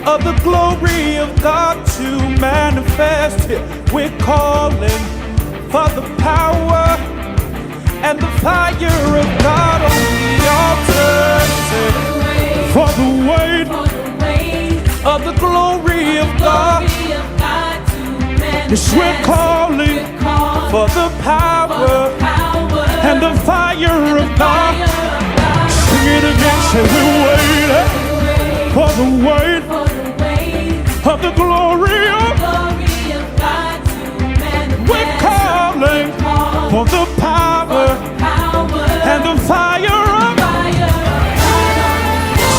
of the glory of God to manifest. We're calling for the power and the fire of God on the altar. For the weight of the glory of God. Yes, we're calling for the power and the fire of God. Sing it again, say we're waiting for the weight of the glory of God. We're calling for the power and the fire of God.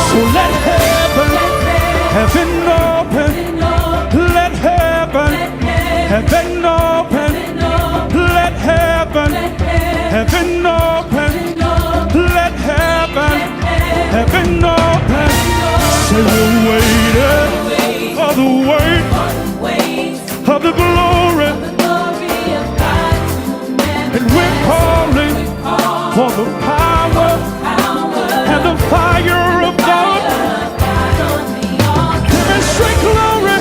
So let heaven open. Let heaven open. Let heaven open. Let heaven open. So we're waiting for the weight of the glory. And we're calling for the power and the fire of God. Demonstrate glory.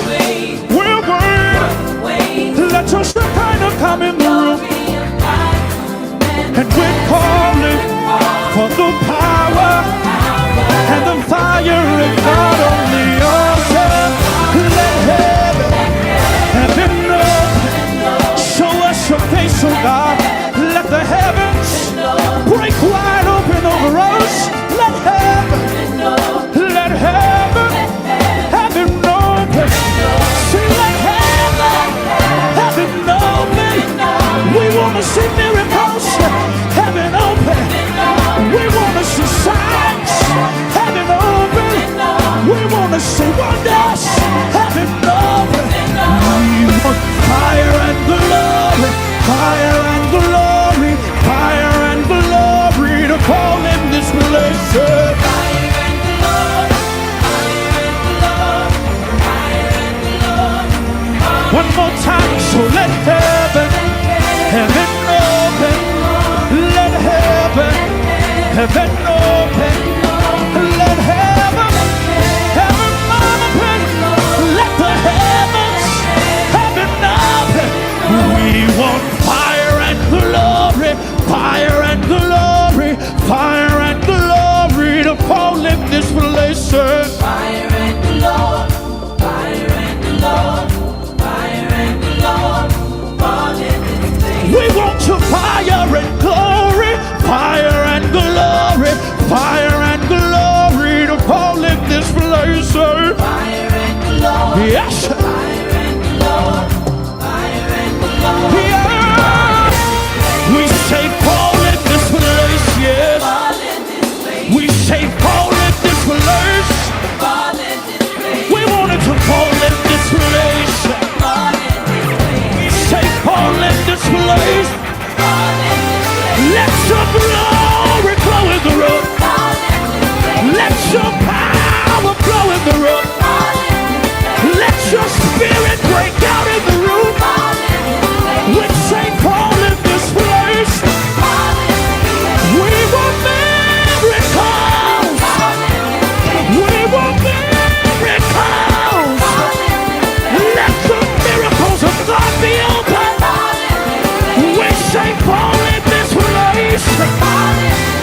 We're waiting. Let your Shekinah come in the room. And we're calling for the power and the fire of God on the altar. Let heaven open. Show us your face, oh God. Let the heavens break wide open over us. Let heaven open. See, let heaven open. We want to see miracles. Heaven open. We want to see signs. Heaven open. We want to see wonders. Heaven open. We want fire and glory. Fire and glory. Fire and glory to fall in this place. One more time, so let heaven open. Let heaven open. Let heaven open. Let the heavens open. We want fire and glory, fire and glory, fire and glory to fall in this place. Fire and glory, fire and glory. We want your fire and glory, fire and glory, fire and glory to fall in this place. Fire and glory, yes. Fire and glory, fire and glory. Yeah. We say fall in this place, yes. We say fall in this place. We want it to fall in this place. Fall in this place. Let your glory flow in the room. Let your power flow in the room. Let your spirit break out in the room. We say fall in this place. We want miracles. We want miracles. Let the miracles of God be open. We say fall in this place.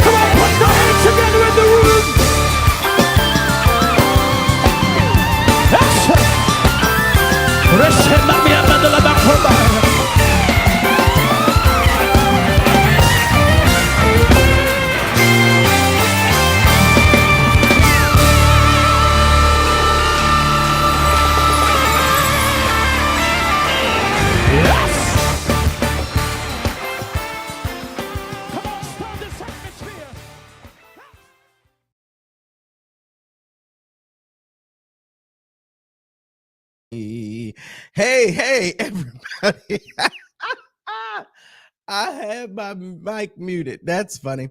Come on, put your hands together in the room. That's it. Hey, everybody. I had my mic muted. That's funny.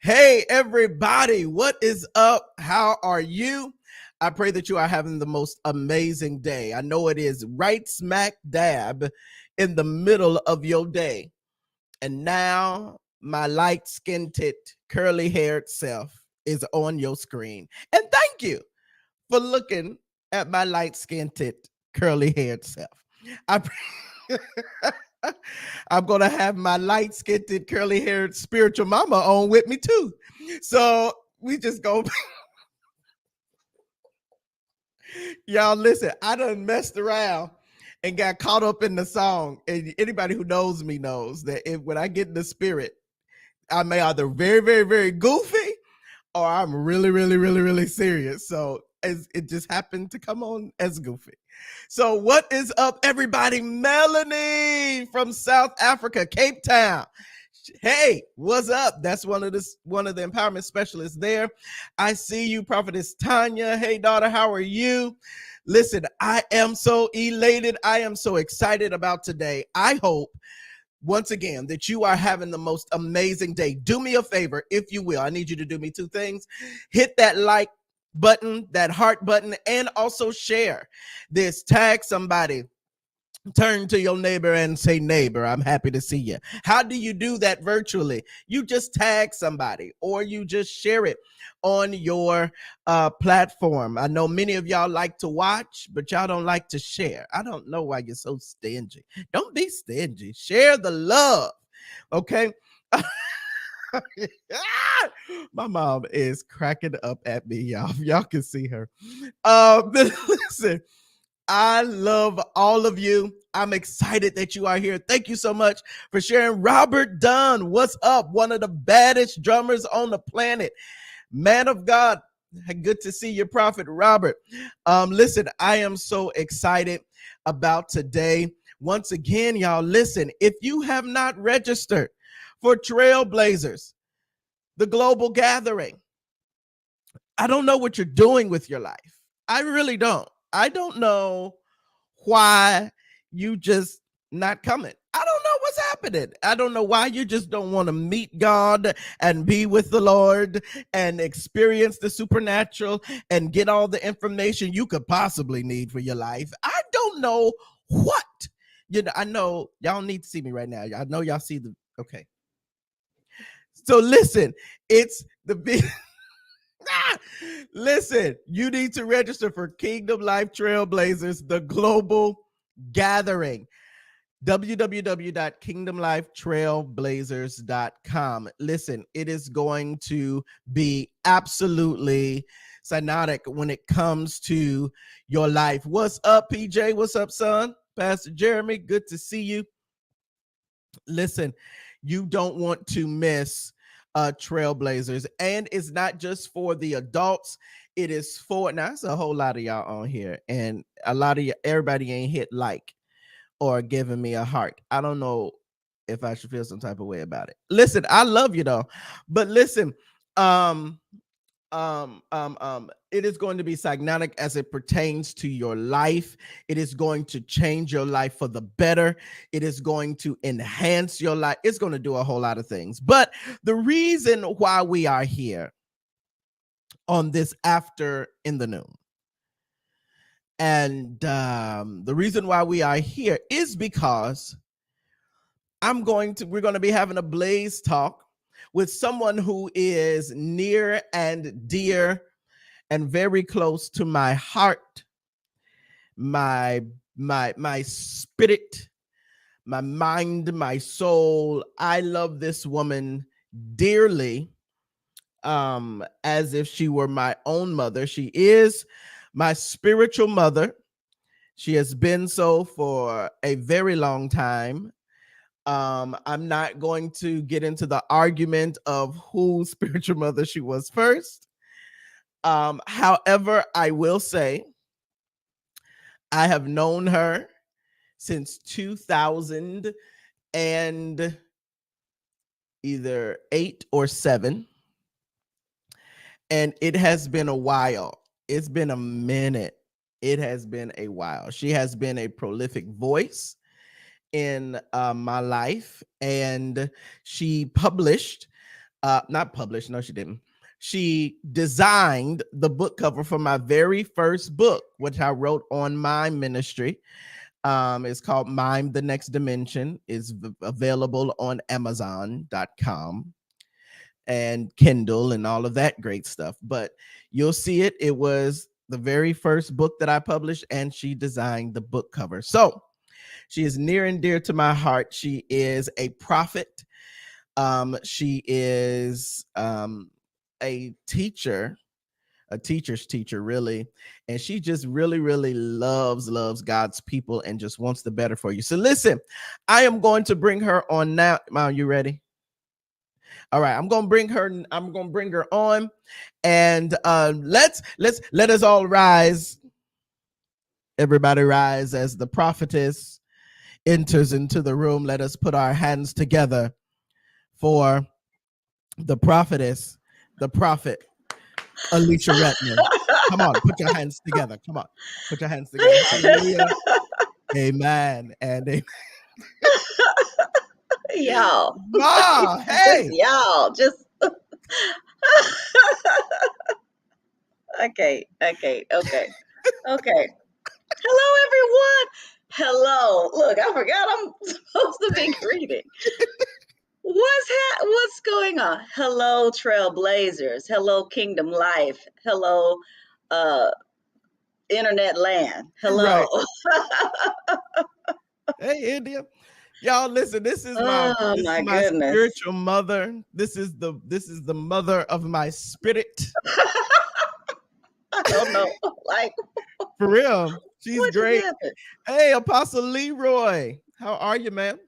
Hey, everybody. What is up? How are you? I pray that you are having the most amazing day. I know it is right smack dab in the middle of your day. And now my light-skinned, curly-haired self is on your screen. And thank you for looking at my light-skinned, curly-haired self. I I'm gonna have my light-skinned, curly-haired spiritual mama on with me too. So we just go. Y'all listen, I done messed around and got caught up in the song. And anybody who knows me knows that when I get in the spirit, I'm either very, very, very goofy or I'm really, really, really, really serious. So it just happened to come on as goofy. So what is up, everybody? Melanie from South Africa, Cape Town. Hey, what's up? That's one of the empowerment specialists there. I see you, Prophetess Tanya. Hey, daughter, how are you? Listen, I am so elated. I am so excited about today. I hope once again that you are having the most amazing day. Do me a favor, if you will. I need you to do me two things. Hit that like button, that heart button, and also share this. Tag somebody. Turn to your neighbor and say, neighbor, I'm happy to see you. How do you do that virtually? You just tag somebody or you just share it on your platform. I know many of y'all like to watch, but y'all don't like to share. I don't know why you're so stingy. Don't be stingy. Share the love. Okay. My mom is cracking up at me, y'all. Y'all can see her. Listen, I love all of you. I'm excited that you are here. Thank you so much for sharing. Robert Dunn, what's up? One of the baddest drummers on the planet. Man of God, good to see you, Prophet Robert. Listen, I am so excited about today. Once again, y'all, listen, if you have not registered for Trailblazers, the global gathering, I don't know what you're doing with your life. I really don't. I don't know why you just not coming. I don't know what's happening. I don't know why you just don't want to meet God and be with the Lord and experience the supernatural and get all the information you could possibly need for your life. I don't know what. You know, I know y'all need to see me right now. I know y'all see the okay. So listen, it's the big listen, you need to register for Kingdom Life Trailblazers, the global gathering. www.kingdomlifetrailblazers.com. Listen, it is going to be absolutely cyanotic when it comes to your life. What's up, PJ? What's up, son? Pastor Jeremy, good to see you. Listen, you don't want to miss Trailblazers, and it's not just for the adults. It is for now. It's a whole lot of y'all on here, and a lot of everybody ain't hit like or giving me a heart. I don't know if I should feel some type of way about it. Listen, I love you though, but listen, it is going to be cyanotic as it pertains to your life. It is going to change your life for the better. It is going to enhance your life. It's going to do a whole lot of things. But the reason why we are here on this after in the noon, and the reason why we are here is because we're going to be having a Blaze talk with someone who is near and dear and very close to my heart, my spirit, my mind, my soul. I love this woman dearly, as if she were my own mother. She is my spiritual mother. She has been so for a very long time. I'm not going to get into the argument of whose spiritual mother she was first. However, I will say I have known her since 2000 and either 8 or 7. And it has been a while. It's been a minute. It has been a while. She has been a prolific voice in my life, and she published, not published, no, she didn't. She designed the book cover for my very first book, which I wrote on my ministry. It's called Mime the Next Dimension. Is available on Amazon.com and Kindle and all of that great stuff. But you'll see it. It was the very first book that I published, and she designed the book cover. So she is near and dear to my heart. She is a prophet. She is a teacher, a teacher's teacher, really. And she just really, really loves God's people and just wants the better for you. So listen, I am going to bring her on now. Mom, you ready? All right, I'm gonna bring her on, and let us all rise. Everybody rise as the prophetess enters into the room. Let us put our hands together for the prophetess, the prophet, Alicia Redmond. Come on, put your hands together. Come on, put your hands together. Hallelujah. Amen. And amen. Y'all. Ma, Just hey. y'all. Just okay. Hello, everyone. Hello. Look, I forgot I'm supposed to be greeting. What's going on? Hello, Trailblazers. Hello, Kingdom Life. Hello, uh, Internet Land. Hello. Right. Hey, India. Y'all listen, Oh this is my my goodness. spiritual mother. This is the mother of my spirit. I don't know. Like, For real. She's what just great. happened? Hey, Apostle Leroy. How are you, man?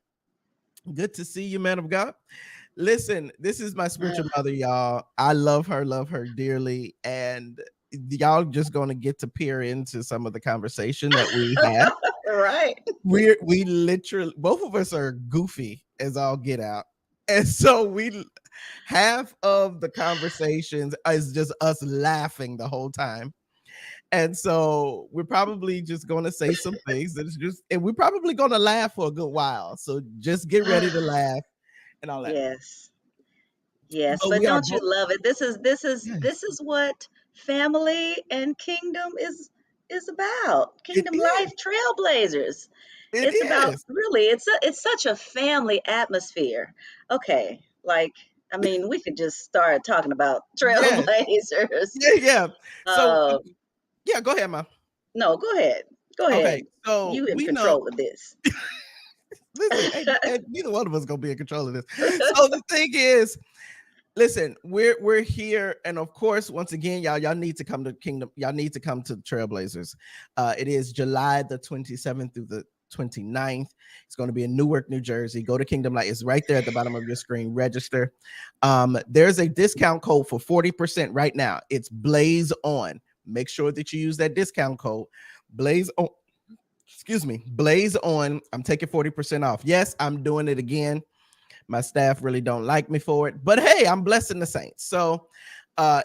Good to see you, man of God. Listen, this is my spiritual mother, y'all. I love her dearly. And y'all just gonna get to peer into some of the conversation that we have. Right. We literally, both of us are goofy as all get out. And so we half of the conversations is just us laughing the whole time. And so we're probably just going to say some things that is just, and we're probably going to laugh for a good while. So just get ready to laugh and all that. Yes. Yes, But but we are don't you both, love it? This yes, is what family and kingdom is about. it Kingdom is. life trailblazers. It It's about is. really it's such a family atmosphere. Okay, like I mean, we could just start talking about Yes. trailblazers. Yeah. Yeah. So, Uh, yeah, go ahead, ma. no, go ahead. Go ahead. Okay. So You in we know, control of this. listen, and neither one of us going to be in control of this. So the thing is, listen, we're here, and of course, once again, y'all need to come to Kingdom. Y'all need to come to the Trailblazers. It is July the 27th through the 29th. It's going to be in Newark, New Jersey. Go to Kingdom Light. It's right there at the bottom of your screen. Register. There's a discount code for 40% right now. It's Blaze On. Make sure that you use that discount code. Blaze On. Excuse me. Blaze On. I'm taking 40% off. Yes, I'm doing it again. My staff really don't like me for it, but hey, I'm blessing the saints. So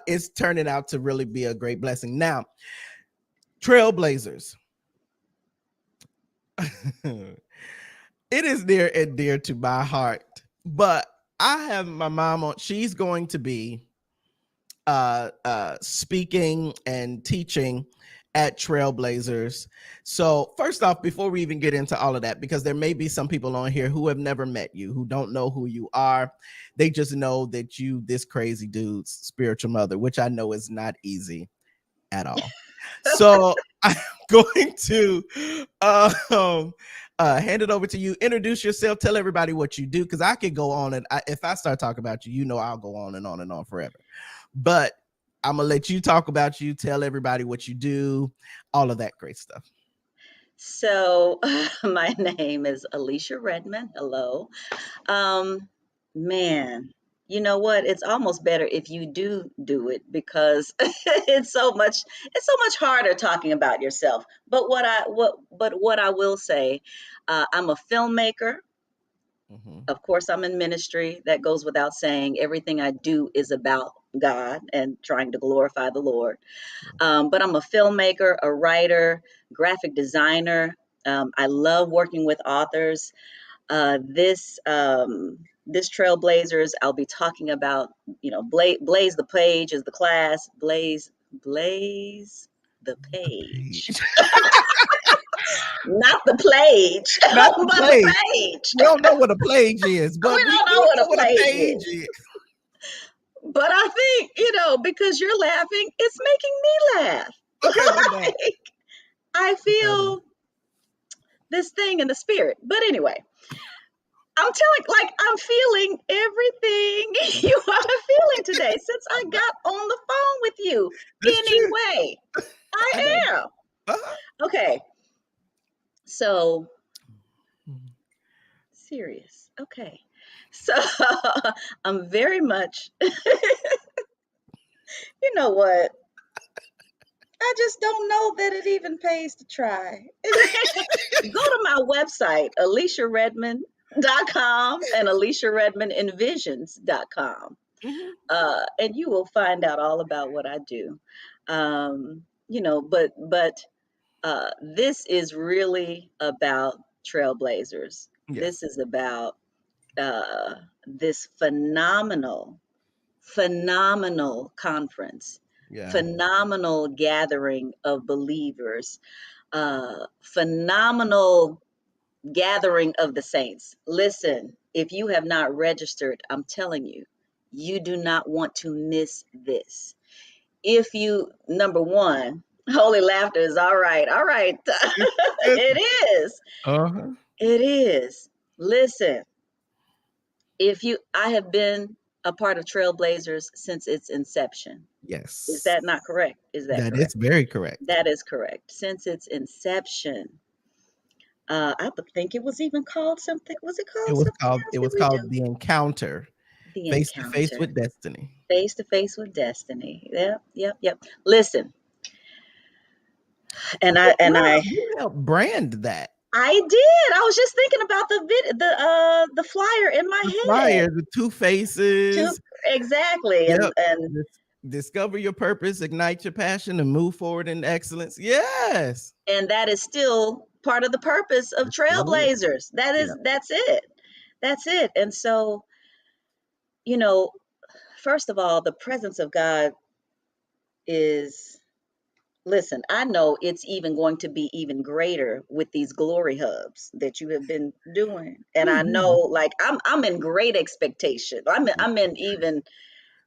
it's turning out to really be a great blessing. Now, Trailblazers. It is near and dear to my heart, but I have my mom on. She's going to be speaking and teaching at Trailblazers. So, first off, before we even get into all of that, because there may be some people on here who have never met you, who don't know who you are, they just know that you, this crazy dude's spiritual mother, which I know is not easy at all. So, I'm going to hand it over to you. Introduce yourself. Tell everybody what you do, because I could go on and if I start talking about you, you know I'll go on and on and on forever. But I'm gonna let you talk about you, tell everybody what you do, all of that great stuff. So, my name is Alicia Redmond. Hello. Um, man, you know what? It's almost better if you do it because it's so much harder talking about yourself. But what I will say, I'm a filmmaker. Mm-hmm. Of course, I'm in ministry. That goes without saying. Everything I do is about God and trying to glorify the Lord. But I'm a filmmaker, a writer, graphic designer. I love working with authors. This Trailblazers, I'll be talking about, blaze the page is the class, blaze the The page, page. not the page, Not the but the page. page. We don't know what a page is, We but we don't do know what know a what a page page is, is. but I think because you're laughing, it's making me laugh. Okay, my bad. I feel this thing in the spirit. But anyway, I'm feeling everything you are feeling today since I got on the phone with you. That's true. Anyway, I I got am. uh-huh. Okay. So Mhm. serious. Okay. So I'm very much, you know what? I just don't know that it even pays to try. Go to my website, aliciaredmond.com and aliciaredmondenvisions.com. Mhm. And you will find out all about what I do. But this is really about trailblazers. This Yes. is about this phenomenal conference, Yeah. phenomenal gathering of believers, phenomenal gathering of the saints. Listen, if you have not registered, I'm telling you, you do not want to miss this. If you, number one, holy laughter is all right. All right. It is. Uh-huh. It is. Listen, I have been a part of Trailblazers since its inception. Is Yes. that not correct? Is that That correct? is very correct. That is correct. Since its inception, I would think it was even called something. Was it It called was something called else? it Did was we called do The Encounter, the Face to Face encounter? with Destiny. Face to face with destiny. Yep, yep, yep. Listen, and You helped brand that. I did. I was just thinking about the flyer in The my head. flyer, the two To faces. exactly, Yep. and Discover your purpose, ignite your passion, and move forward in excellence. Yes. that is still part of the purpose of It still is. Trailblazers. Yeah. That's it. That's it. And so, you know, first of all, the presence of God is, listen, I know it's even going to be even greater with these glory hubs that you have been doing. And I know, Mhm. like, I'm in great expectation. I'm in even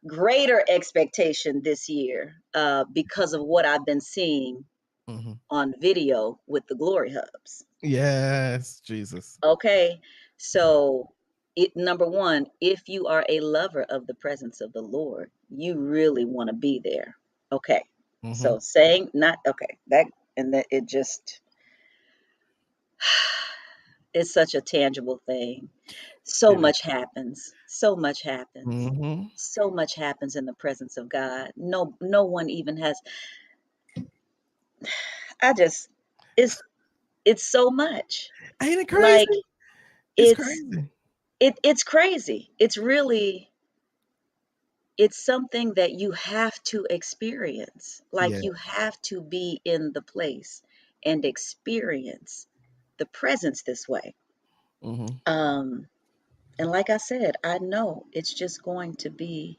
greater expectation this year because of what I've been seeing Mhm. on video with the glory hubs. Yes, Jesus. Okay. So, number one, if you are a lover of the presence of the Lord, you really want to be there. Okay. Mhm. So, saying not, okay, that, and that it just, it's such a tangible thing. So It is. much happens. So much happens. Mhm. So much happens in the presence of God. No one even has, I just, it's, it's so much. Ain't it crazy? Like, It's it's, crazy. it's crazy. It's really, it's something that you have to experience. Yeah. Like you have to be in the place and experience the presence this way. Mhm. Um, and like I said, I know it's just going to be,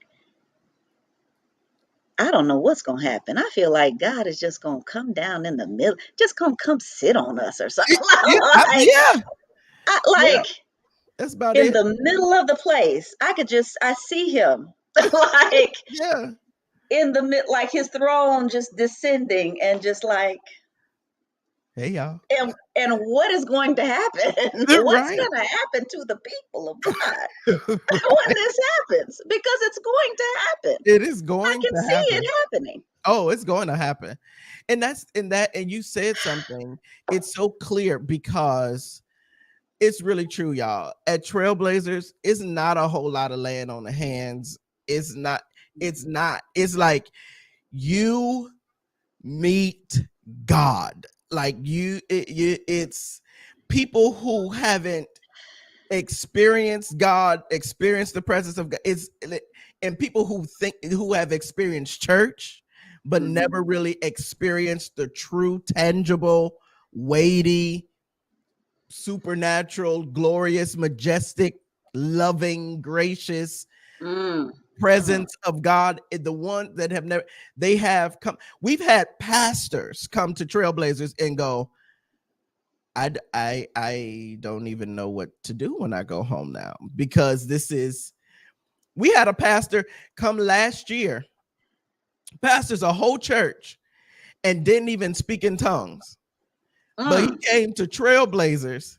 I don't know what's going to happen. I feel like God is just going to come down in the middle, just going to come sit on us or something. Yeah, like, yeah, yeah. like That's about in it. the middle of the place, I see him like Yeah. in the mid, like his throne just descending and just like, Hey, y'all. and what is going to happen? What's Right. going to happen to the people of God when this happens? Because it's going to happen. It is I going can to see it happen. happening. Oh, it's going to happen. And that's in that. And you said something. It's so clear because it's really true, y'all. At Trailblazers, it's not a whole lot of land on the hands. It's not. It's not. It's like you meet God. Like it's people who haven't experienced God, experienced the presence of God. It's and people who have experienced church, but Mhm. never really experienced the true, tangible, weighty, supernatural, glorious, majestic, loving, gracious Mm, mm, presence of God. The one that have never, they have come. We've had pastors come to Trailblazers and go, I don't even know what to do when I go home now, because this is, we had a pastor come last year, pastors a whole church, and didn't even speak in tongues. But he Mm. came to Trailblazers,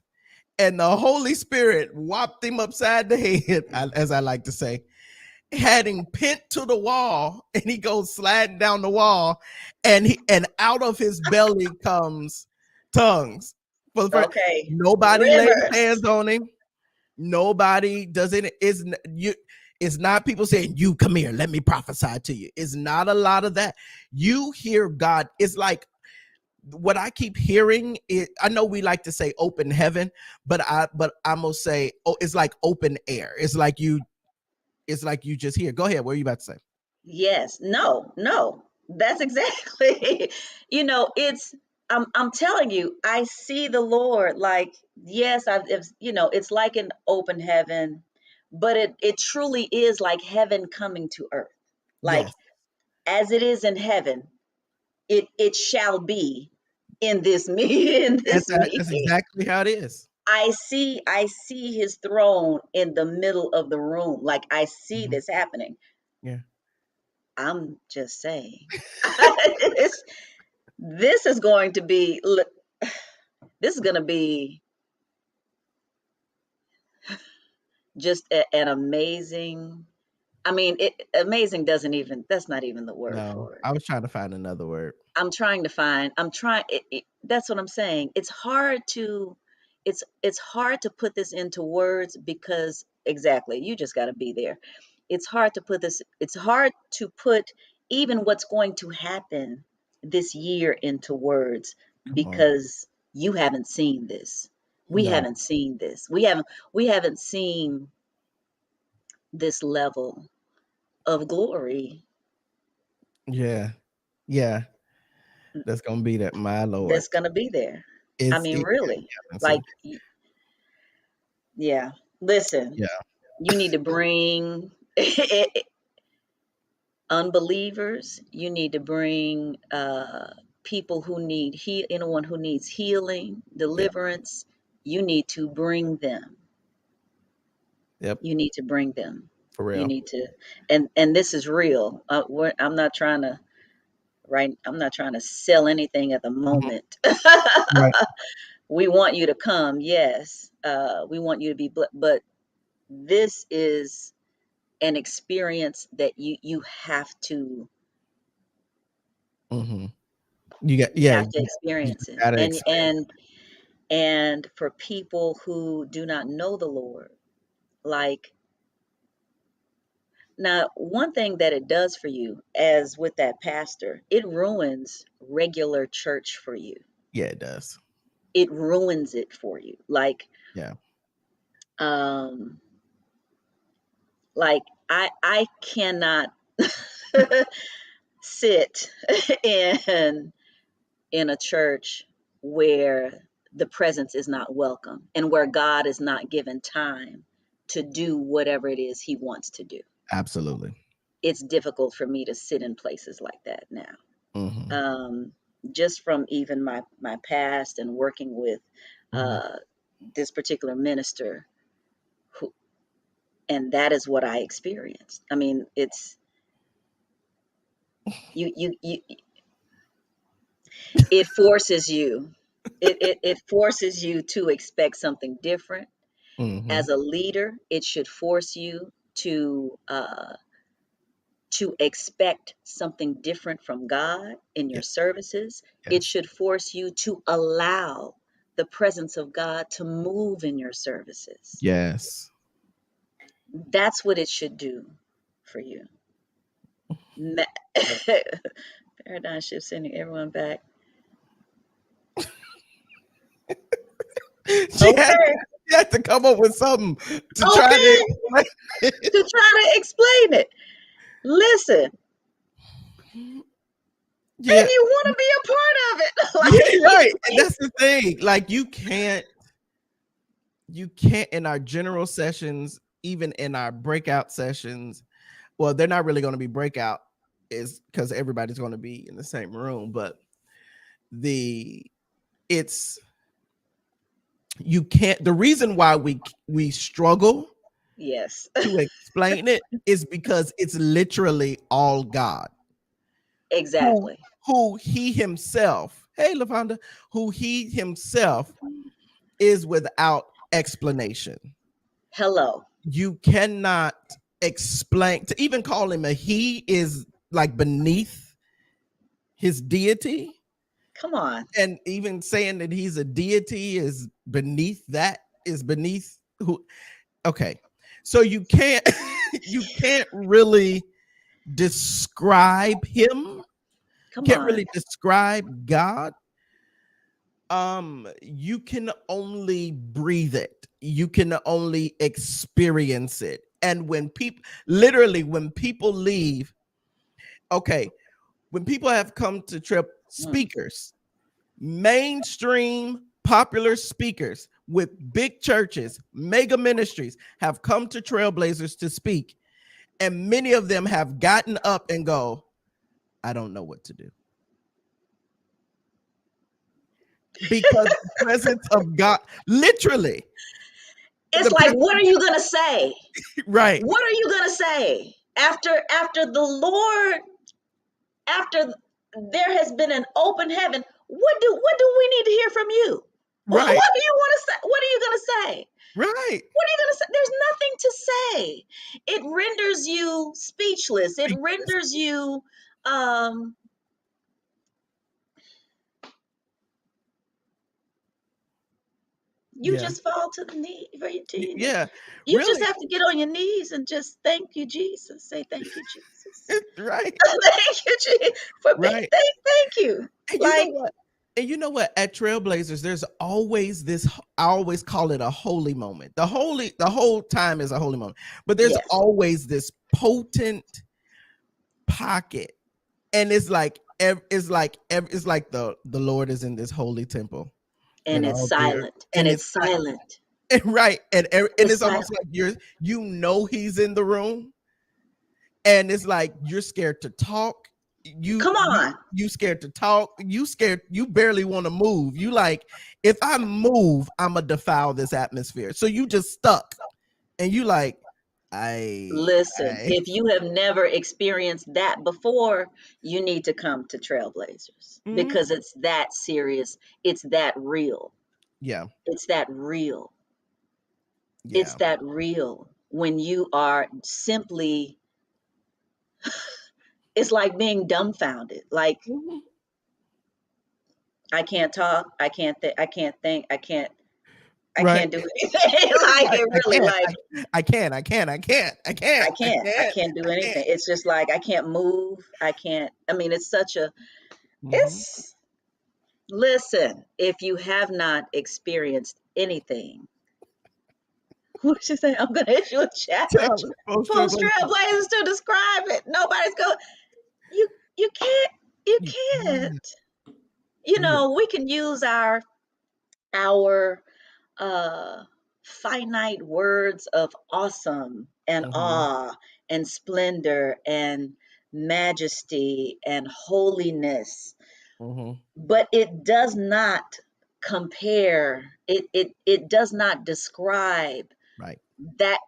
and the Holy Spirit whopped him upside the head, as I like to say, had him pinned to the wall, and he goes sliding down the wall, and out of his belly comes tongues. For the first, Okay. nobody lays Rivers. hands on him. Nobody does it. It's not people saying, "You come here, let me prophesy to you." It's not a lot of that. You hear God. It's like what I keep hearing. I know we like to say open heaven, but I'm gonna say, oh, it's like open air. It's like you just hear. Go ahead. What are you about to say? Yes. No, no. That's exactly. It's I'm telling you, I see the Lord like, yes, it's like an open heaven, but it truly is like heaven coming to earth. Like, Yes, as it is in heaven, it shall be in this me in this that's meeting. exactly how it is. I see his throne in the middle of the room. Like, I see Mhm. this happening. Yeah. I'm just saying. this, this is going to be this is going to be just an amazing. I mean, amazing doesn't even, that's not even the word No, for it. I was trying to find another word. That's what I'm saying. It's hard to put this into words, because exactly, you just got to be there. It's hard to put even what's going to happen this year into words, Come on. because you haven't seen this. We No. haven't seen this. We haven't seen this level of glory Yeah. Yeah. That's gonna be that, my Lord. that's going to be there. I It's mean, it. really. Yeah. Like, yeah. Listen, Yeah. you need to bring unbelievers. You need to bring people who need anyone who needs healing, Yeah. deliverance. You need to bring them. Yep. You need to bring them. For You real. need to, and this is real. I'm not trying to, right. I'm not trying to sell anything at the Mhm. moment. Right. We want you to come, yes. We want you to be, but this is an experience that you have to Hmm. You got, you yeah. have to You experience it. gotta and experience. and and for people who do not know the Lord, like, now, one thing that it does for you, as with that pastor, it ruins regular church for you. Yeah, it does. It ruins it for you. Yeah. Um like, I cannot sit in a church where the presence is not welcome, and where God is not given time to do whatever it is he wants to do. Absolutely. It's difficult for me to sit in places like that now. Hmm. Um, just from even my past and working with Hmm. uh, this particular minister, who, and that is what I experienced. I mean, it's you it forces you. It forces you to expect something different. Hmm. As a leader, it should force you to expect something different from God in Yeah. your services. It Yes. should force you to allow the presence of God to move in your services. Yes. That's what it should do for you. Ma- Paradigm shift, sending everyone back. she had Okay, she had to come up with something to try to okay, explain it. to try to explain it. Listen, Yeah. and you want to be a part of it. Yeah, Like, right. And that's the thing. Like you can't in our general sessions, even in our breakout sessions. Well, they're not really going to be breakout, is because everybody's going to be in the same room. But the it's you can't. The reason why we struggle yes, to explain it is because it's literally all God. who Exactly. who he himself, hey Lavonda, who he himself is without explanation. Hello. You cannot explain, to even call him a he is like beneath his deity. Come on. And even saying that he's a deity is beneath that, is beneath who. Okay. So you can't you can't really describe him, Come can't on. really describe God. You can only breathe it, you can only experience it. And when people, literally when people leave, okay, when people have come to Trip, Mm. speakers, mainstream popular speakers with big churches, mega ministries have come to Trailblazers to speak, and many of them have gotten up and go, I don't know what to do. Because the presence of God, literally, It's the like, presence, what are you gonna say? right, What are you gonna say after the Lord, after there has been an open heaven? What do we need to hear from you? What right, do you want to say? What are you gonna say? right. What are you gonna say? There's nothing to say. It renders you speechless. It Speechless. renders you um you Yeah, just fall to the knee for you to your knee. yeah, You just really, have to get on your knees and just thank you, Jesus. Say thank you, Jesus. right, Thank you, Jesus, for being right. thank you. And you know Like, what? And you know what? At Trailblazers, there's always this. I always call it a holy moment. The whole time is a holy moment, but there's yes, always this potent pocket, and it's like the Lord is in this holy temple, and and it's all there, silent, and and it's it's like, silent. right, and It's it's silent. almost like he's in the room, and it's like you're scared to talk. you Come you on. you scared to talk, you scared, you barely want to move, you like, if I move I'm gonna defile this atmosphere, so you just stuck, and you like, Listen, I if you have never experienced that before, you need to come to Trailblazers Mhm. because it's that serious. It's that real. Yeah, It's that real. It's yeah. that real when you are simply, it's like being dumbfounded. Like, Mhm. I can't talk, I can't think, I Right. can't do anything. Like, Right. it really, like, I I can't do can't. anything. It's just like I can't move. I can't. I mean, it's such a, Mhm. it's, listen, if you have not experienced anything, what you say? I'm gonna issue a challenge. Tell it, post Post Trailblazer. Trailblazers to describe it. Nobody's going, you you can't, you You can't. can. You You know, we can use our uh, finite words of awesome and Mhm. awe and splendor and majesty and holiness, Mhm. but it does not compare. It does not describe Right. that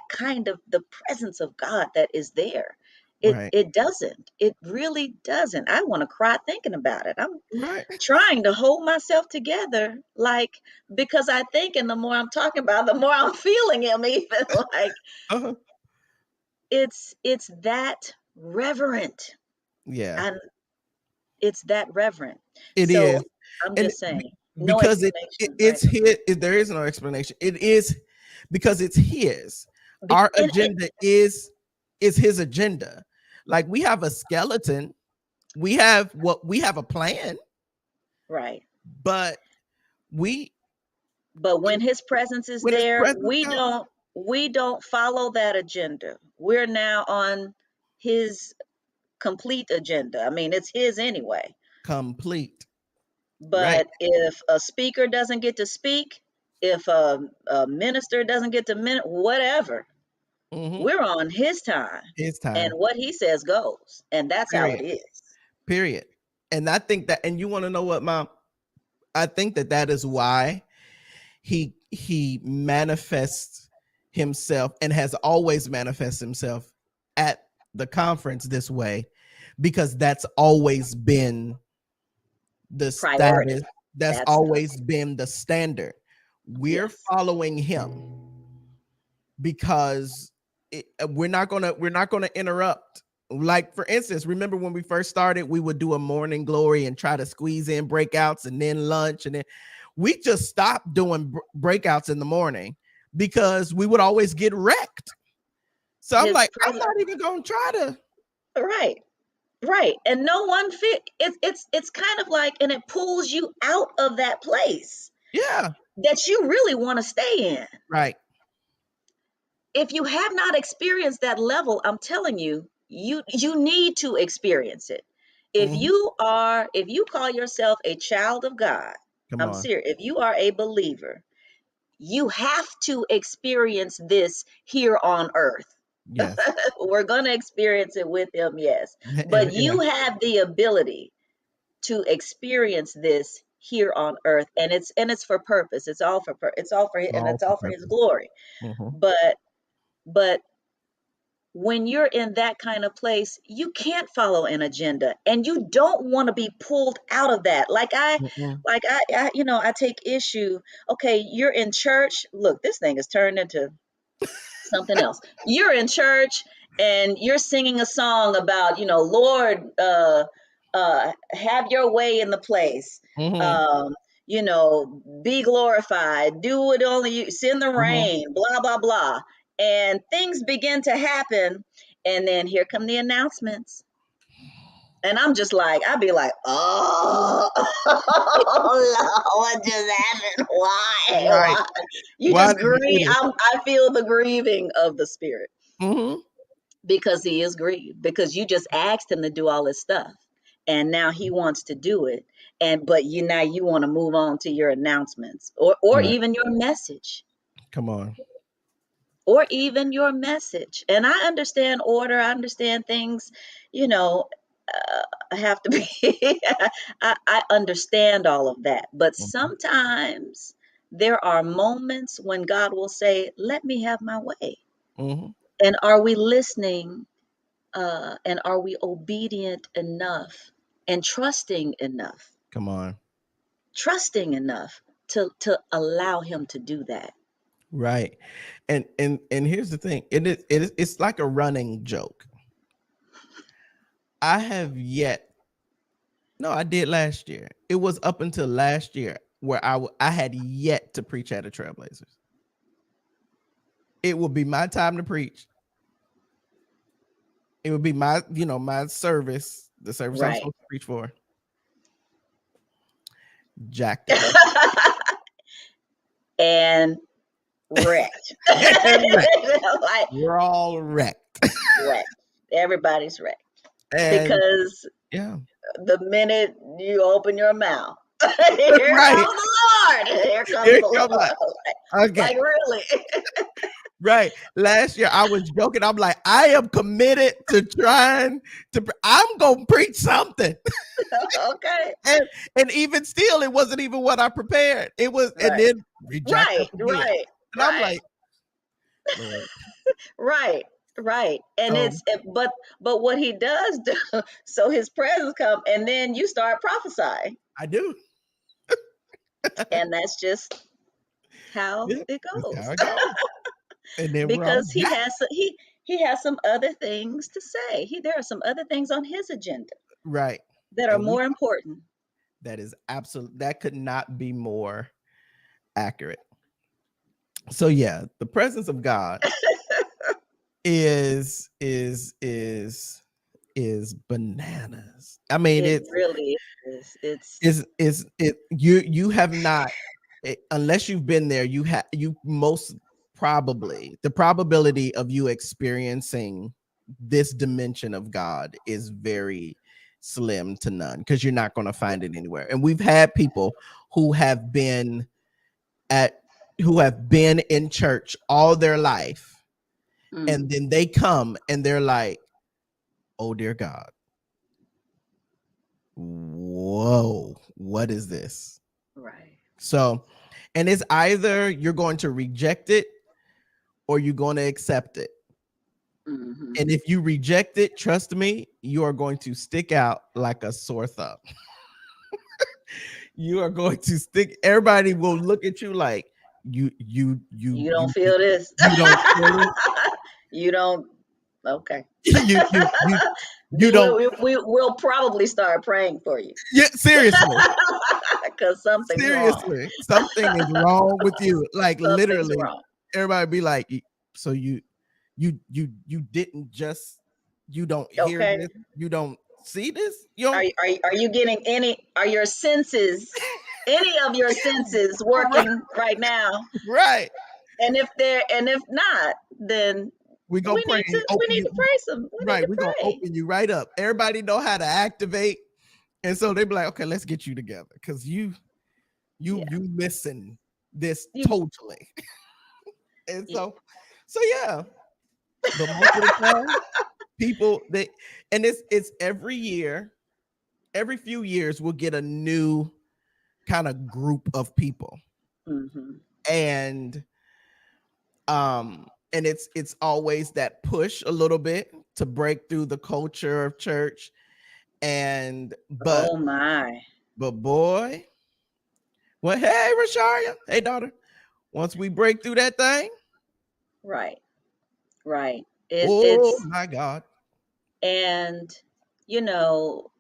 kind of the presence of God that is there. It Right. it doesn't. It really doesn't. I want to cry thinking about it. I'm Right. trying to hold myself together, like, because I think, and the more I'm talking about, the more I'm feeling him. Even like Uh-huh. it's that reverent, Yeah. and it's that reverent. It So is. I'm And just saying, no because explanation, right? it's his, there is no explanation. It is because it's his. Our And it, agenda is his agenda. Like, we have a skeleton, we have a plan, right. but we But when his presence is when his there, presence comes, we don't follow that agenda. We're now on his complete agenda. I mean, it's his anyway. complete. Right. But if a speaker doesn't get to speak, if a minister doesn't get to whatever, Hmm. we're on his time. His And time. what he says goes. And that's how it Period. is. Period. And I think that, and you want to know what, Mom? I think that that is why he manifests himself and has always manifested himself at the conference this way, because that's always been the Priority. status. That's That's the always been the standard. We're yes. following him because we're not gonna interrupt. Like for instance, remember when we first started, we would do a morning glory and try to squeeze in breakouts and then lunch, and then we just stopped doing breakouts in the morning because we would always get wrecked. So I'm His like, I'm presence. not even gonna try to. Right. Right. And no one fit it's kind of like, and it pulls you out of that place Yeah, that you really want to stay in. right. If you have not experienced that level, I'm telling you, you need to experience it. Mhm. If you call yourself a child of God, Come I'm on. serious. If you are a believer, you have to experience this here on earth. Yes. We're going to experience it with him, yes. But Yeah. you have the ability to experience this here on earth, and it's for purpose. It's all for it's all for and All it's for all for his purpose. glory. Mhm. But when you're in that kind of place, you can't follow an agenda, and you don't want to be pulled out of that. Mhm. I take issue. Okay, you're in church. Look, this thing is turned into something else. You're in church and you're singing a song about, Lord, have your way in the place. Mhm. Um, be glorified, do what only you send the Mhm. rain, blah, blah, blah. And things begin to happen. And then here come the announcements. And I'm just like, I'd be like, oh, what just happened? Why? Right. Why? You Why just did you do grieve. this? I feel the grieving of the spirit Mhm. because he is grieved because you just asked him to do all this stuff. And now he wants to do it. But you want to move on to your announcements or Right. even your message Come on. or even your message. And I understand order. I understand things, you know, have to be I understand all of that, but Mhm. sometimes there are moments when God will say, let me have my way. Mhm. And are we listening, and are we obedient enough and Come on. trusting enough to allow him to do that? Right. And here's the thing. It's like a running joke. I have yet No, I did last year. It was up until last year where I had yet to preach at a Trailblazers. It would be my time to preach. It would be my service, the service I'm Right. supposed to preach for. Jacked up. And wrecked. And wrecked. Like We're all wrecked. wrecked. Everybody's wrecked And because yeah, the minute you open your mouth, here right. comes the Lord. Here comes Here the come Lord. okay. Like really. Right. Last year I was joking. I'm like, I am committed to trying I'm gonna preach something. Okay. And even still, it wasn't even what I prepared. It was, and Right. then we jacked Right. up again. Right. And I'm Right. like, Lord, Right. Right. And um, but what he does do, so his presence come and then you start prophesying. I do. And that's just how Yeah, it that's how goes. it goes. And then we're all Because jacked. he has some other things to say. There are some other things on his agenda Right. that are And more important. that is absolute, that could not be more accurate. So yeah, the presence of God is is is is bananas. I mean, It really is. you have not, unless you've been there, you most probably, the probability of you experiencing this dimension of God is very slim to none, because you're not going to find it anywhere. And we've had people who have been at who have been in church all their life, and Mm, then they come and they're like, oh dear God, whoa, what is this? right. So, and it's either you're going to reject it or you're going to accept it. Mm-hmm. And if you reject it, trust me, you are going to stick out like a sore thumb. You are going to stick. Everybody will look at you like You don't feel this. you don't feel it. You don't. Okay. You don't. We'll probably start praying for you Yeah, seriously, because something's wrong. seriously, something is wrong with you. Like Something's literally, wrong. everybody be like, so you didn't just you don't hear Okay. this, you don't see this, you don't Are you getting any? Are your senses, any of your senses, right, working right now? right. And if not, then We gonna pray and we open need you. to pray some. We need Right, to we're gonna pray. open you right up. Everybody know how to activate, and so they be like, okay, let's get you together because Yeah. you missing this You. totally. And Yeah. so yeah, but most of the time, people they and it's every year, every few years, we'll get a new kind of group of people, Mm-hmm. and it's always that push a little bit to break through the culture of church, and Oh my. but boy, well, hey Rasharia, hey daughter, once we break through that thing, Right. Right. oh It's my God. and you know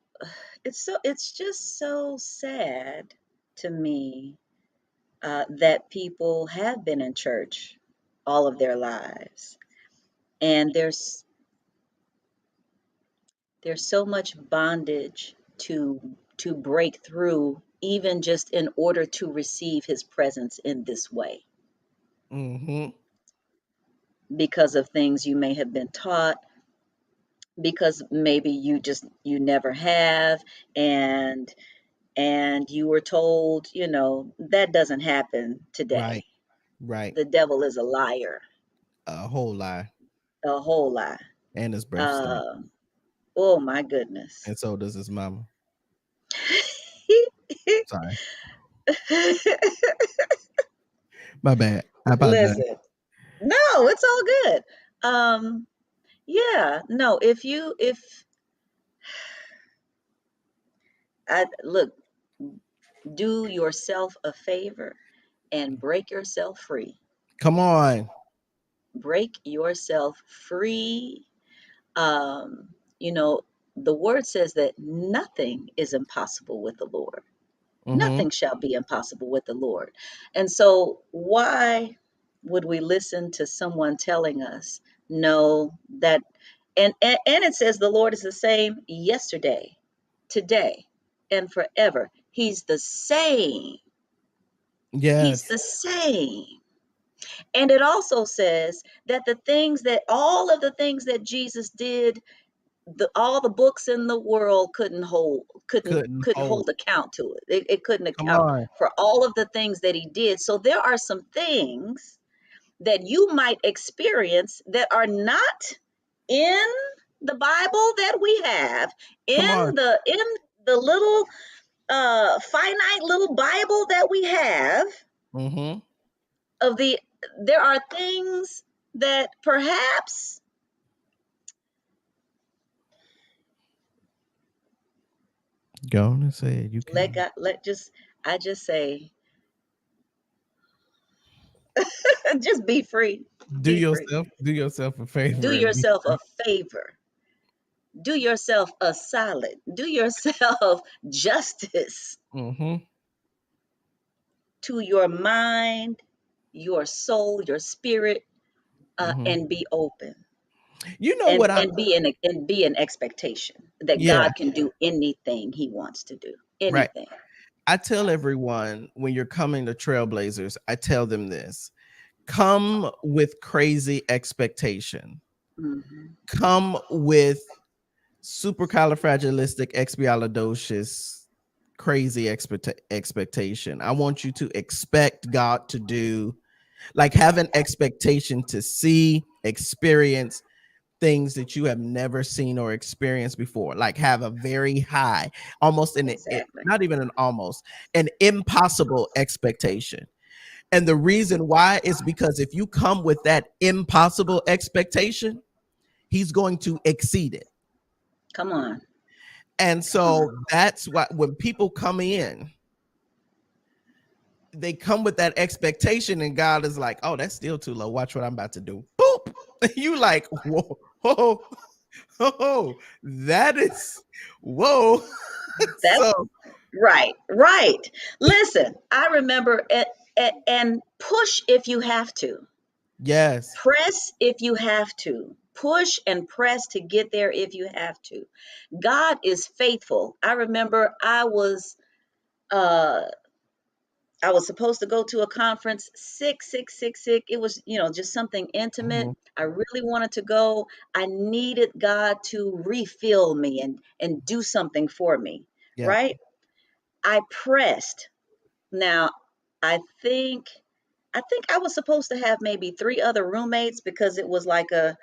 it's just so sad to me that people have been in church all of their lives, and there's so much bondage to break through, even just in order to receive his presence in this way, Mm-hmm. because of things you may have been taught, because maybe you never have, and you were told, that doesn't happen today. Right, right. The devil is a liar, A whole lie. a whole lie. And his breath stink. uh, oh my goodness. And so does his mama. Sorry. My bad. I apologize. Listen, no, it's all good. um yeah, no, if I look, do yourself a favor and break yourself free. Come on. Break yourself free. um you know the word says that nothing is impossible with the Lord. Mm-hmm. Nothing shall be impossible with the Lord. And so why would we listen to someone telling us no, that and it says the Lord is the same yesterday, today, and forever. He's the same. He's Yes. the same. And it also says that all of the things that Jesus did, all the books in the world Couldn't couldn't hold. hold account to it. It couldn't Come account on. for all of the things that he did. So there are some things that you might experience that are not in the Bible that we have, Come on. in the little finite little Bible that we have. Mm-hmm. Of the There are things that perhaps Go on and say it. You let can. God let just I just say just be free. Be free. Do yourself a Do favor and be yourself free. a favor. Do yourself a solid. Do yourself justice Mm-hmm. to your mind, your soul, your spirit, Mm-hmm. and be open. You know what I And be an expectation that yeah, God can do anything he wants to do. right. Anything. I tell everyone when you're coming to Trailblazers, I tell them this. Come with crazy expectation. Hmm. Come with supercalifragilisticexpialidocious crazy expectation. I want you to expect God to do, like, have an expectation to see, experience things that you have never seen or experienced before. Like, have a very high, almost Exactly. not even an impossible expectation. And the reason why is because if you come with that impossible expectation, he's going to exceed it. Come on. And Come so on. that's why when people come in, they come with that expectation, and God is like, "Oh, that's still too low. Watch what I'm about to do." Boop. You like, whoa, whoa, whoa, that is whoa. That's So right. Right. Listen, I remember it, and push if you have to. yes. Press if you have to. Push and press to get there if you have to. God is faithful. I remember uh I was supposed to go to a conference, sick, sick, sick, sick. It was, just something intimate. Mhm. I really wanted to go. I needed God to refill me and do something for me, Yeah. right? I pressed. Now, I think I think I was supposed to have maybe three other roommates because it was like a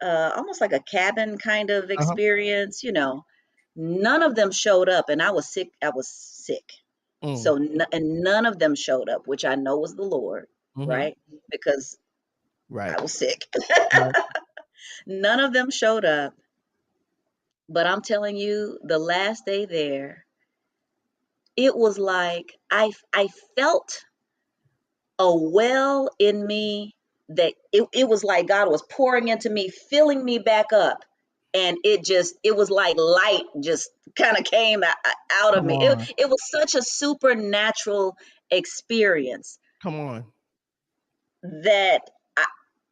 almost like a cabin kind of Uh-huh. experience. None of them showed up, and I was sick. I was sick. Mm. So, and none of them showed up, which I know was the Lord, Mhm. right? Because Right. I was sick. Right. None of them showed up. But I'm telling you, the last day there, it was like I felt a well in me that it was like God was pouring into me, filling me back up. And it was like light just kind of came out of Come me. on. It was such a supernatural experience Come on. that I,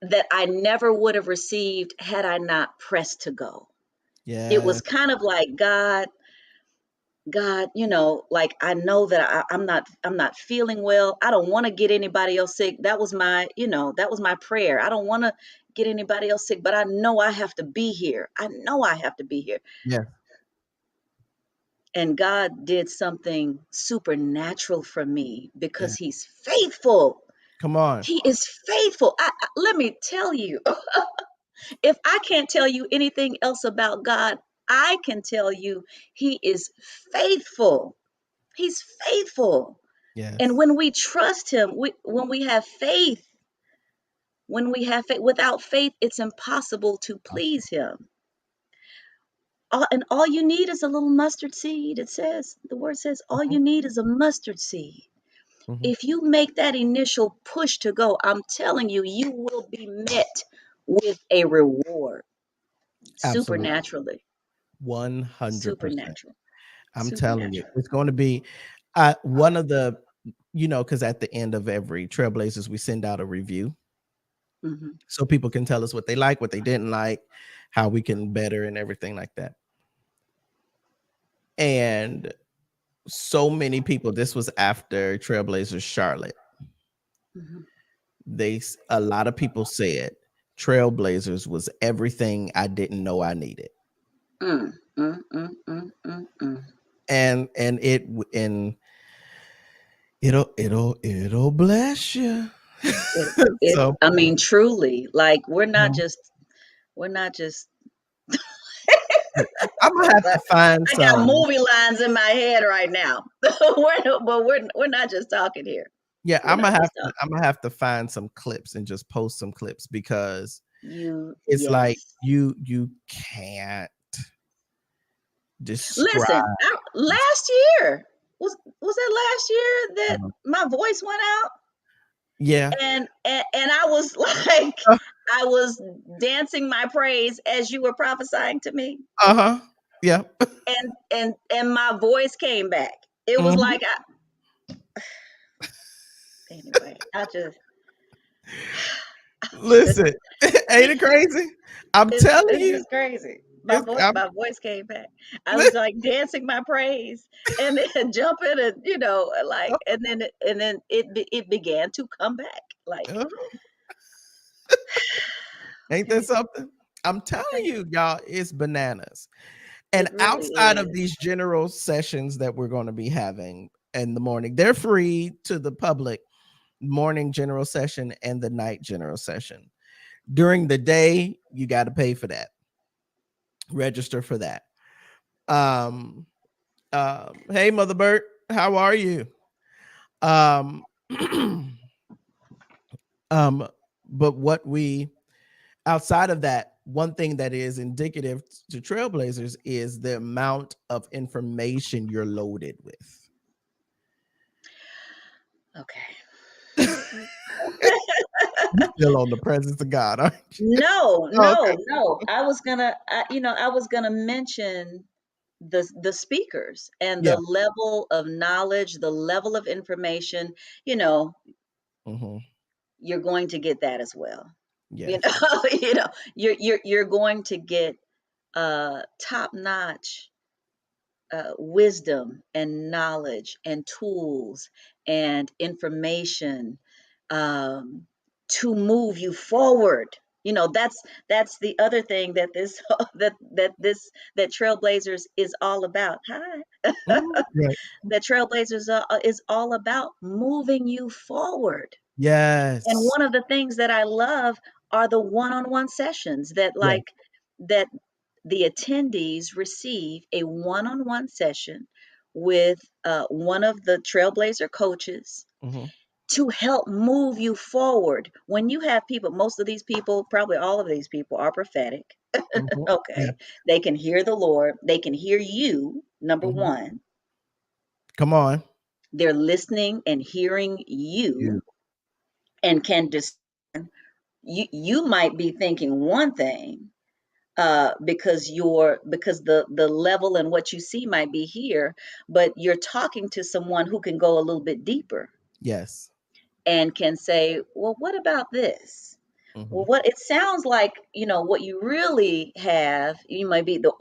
that I never would have received had I not pressed to go. It Yeah. was kind of like God, like I know that I'm not feeling well. I don't want to get anybody else sick. That was my prayer. I don't want to get anybody else sick, but I know I have to be here. I know I have to be here. Yeah. And God did something supernatural for me Yeah. because he's faithful. Come on. He is faithful. Let me tell you, if I can't tell you anything else about God, I can tell you he is faithful. He's faithful. And Yes. when we trust him, when we have faith, without faith, it's impossible to please him. And all you need is a little mustard seed. The word says, all Mhm. you need is a mustard seed. Mhm. If you make that initial push to go, I'm telling you, you will be met with a reward Absolutely. supernaturally. 100%. Supernatural. I'm telling you, Supernatural. it's going to be one of the, because at the end of every Trailblazers, we send out a review Hmm. so people can tell us what they like, what they didn't like, how we can better, and everything like that. And so many people, this was after Trailblazers Charlotte. Hmm. A lot of people said Trailblazers was everything I didn't know I needed. Mm, mm, mm, mm, mm, mm. And it'll bless you. So I mean, truly, like mhm, we're not just. I'm gonna have to find I got some. movie lines in my head right now. But we're not just talking here. Yeah, We're not just I'm talking. gonna have to find some clips and just post some clips because it's like Yes. you can't Listen, describe. last year was that last year that my voice went out, Yeah. and I was like, Uh I was dancing my praise as you were prophesying to me, huh. Yeah. and my voice came back. It was Mhm. like anyway. Just Listen, ain't it crazy? I'm telling it's you, just crazy. it's, I'm, My voice came back. I was like dancing my praise and then jumping and like and then it began to come back. Like uh, ain't that okay, something? I'm telling okay. you, y'all, it's bananas. And It really outside of is. these general sessions that we're going to be having in the morning, they're free to the public. Morning general session and the night general session. During the day, you got to pay for that. Register for that. Um, hey, Mother Bert, how are you? Um, um, but what we outside of that, one thing that is indicative to trailblazers is the amount of information you're loaded with. Okay. You still on the presence of God, aren't you? No, Okay. no, no. I was gonna mention the speakers and the Yeah. level of knowledge, the level of information. You know, Hmm. you're going to get that as well. You Yes. know, you're going to get top notch wisdom and knowledge and tools and information um, to move you forward. That's the other thing that this that Trailblazers is all about. Hi, Mhm. Right. that Trailblazers is all about moving you forward. And Yes. one of the things that I love are the one-on-one sessions Yeah. that the attendees receive a one-on-one session with one of the Trailblazer coaches Hmm. to help move you forward. When you have people, most of these people, probably all of these people are prophetic. Hmm. Yeah. Okay. They can hear the Lord, they can hear you, number Hmm. one. Come on. They're listening and hearing You. you and can discern. You might be thinking one thing because the level and what you see might be here, but you're talking to someone who can go a little bit deeper Yes. and can say, well, what about this? Hmm. Well, what it sounds like, what you really have, you might be the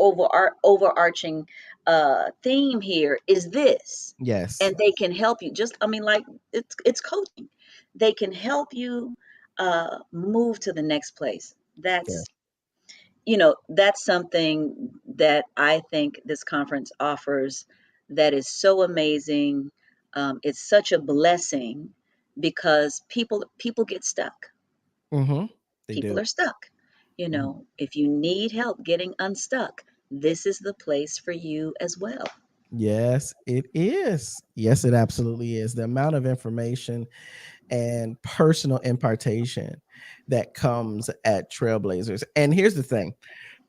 overarching theme here is this, Yes. and they can help you. Just, I mean, like it's coaching. They can help you move to the next place. Yeah. That's something that I think this conference offers that is so amazing. It's such a blessing because people get stuck. Hmm. They People do. are stuck. Mhm. If you need help getting unstuck, this is the place for you as well. Yes, it is. Yes, it absolutely is. The amount of information and personal impartation that comes at Trailblazers. And here's the thing.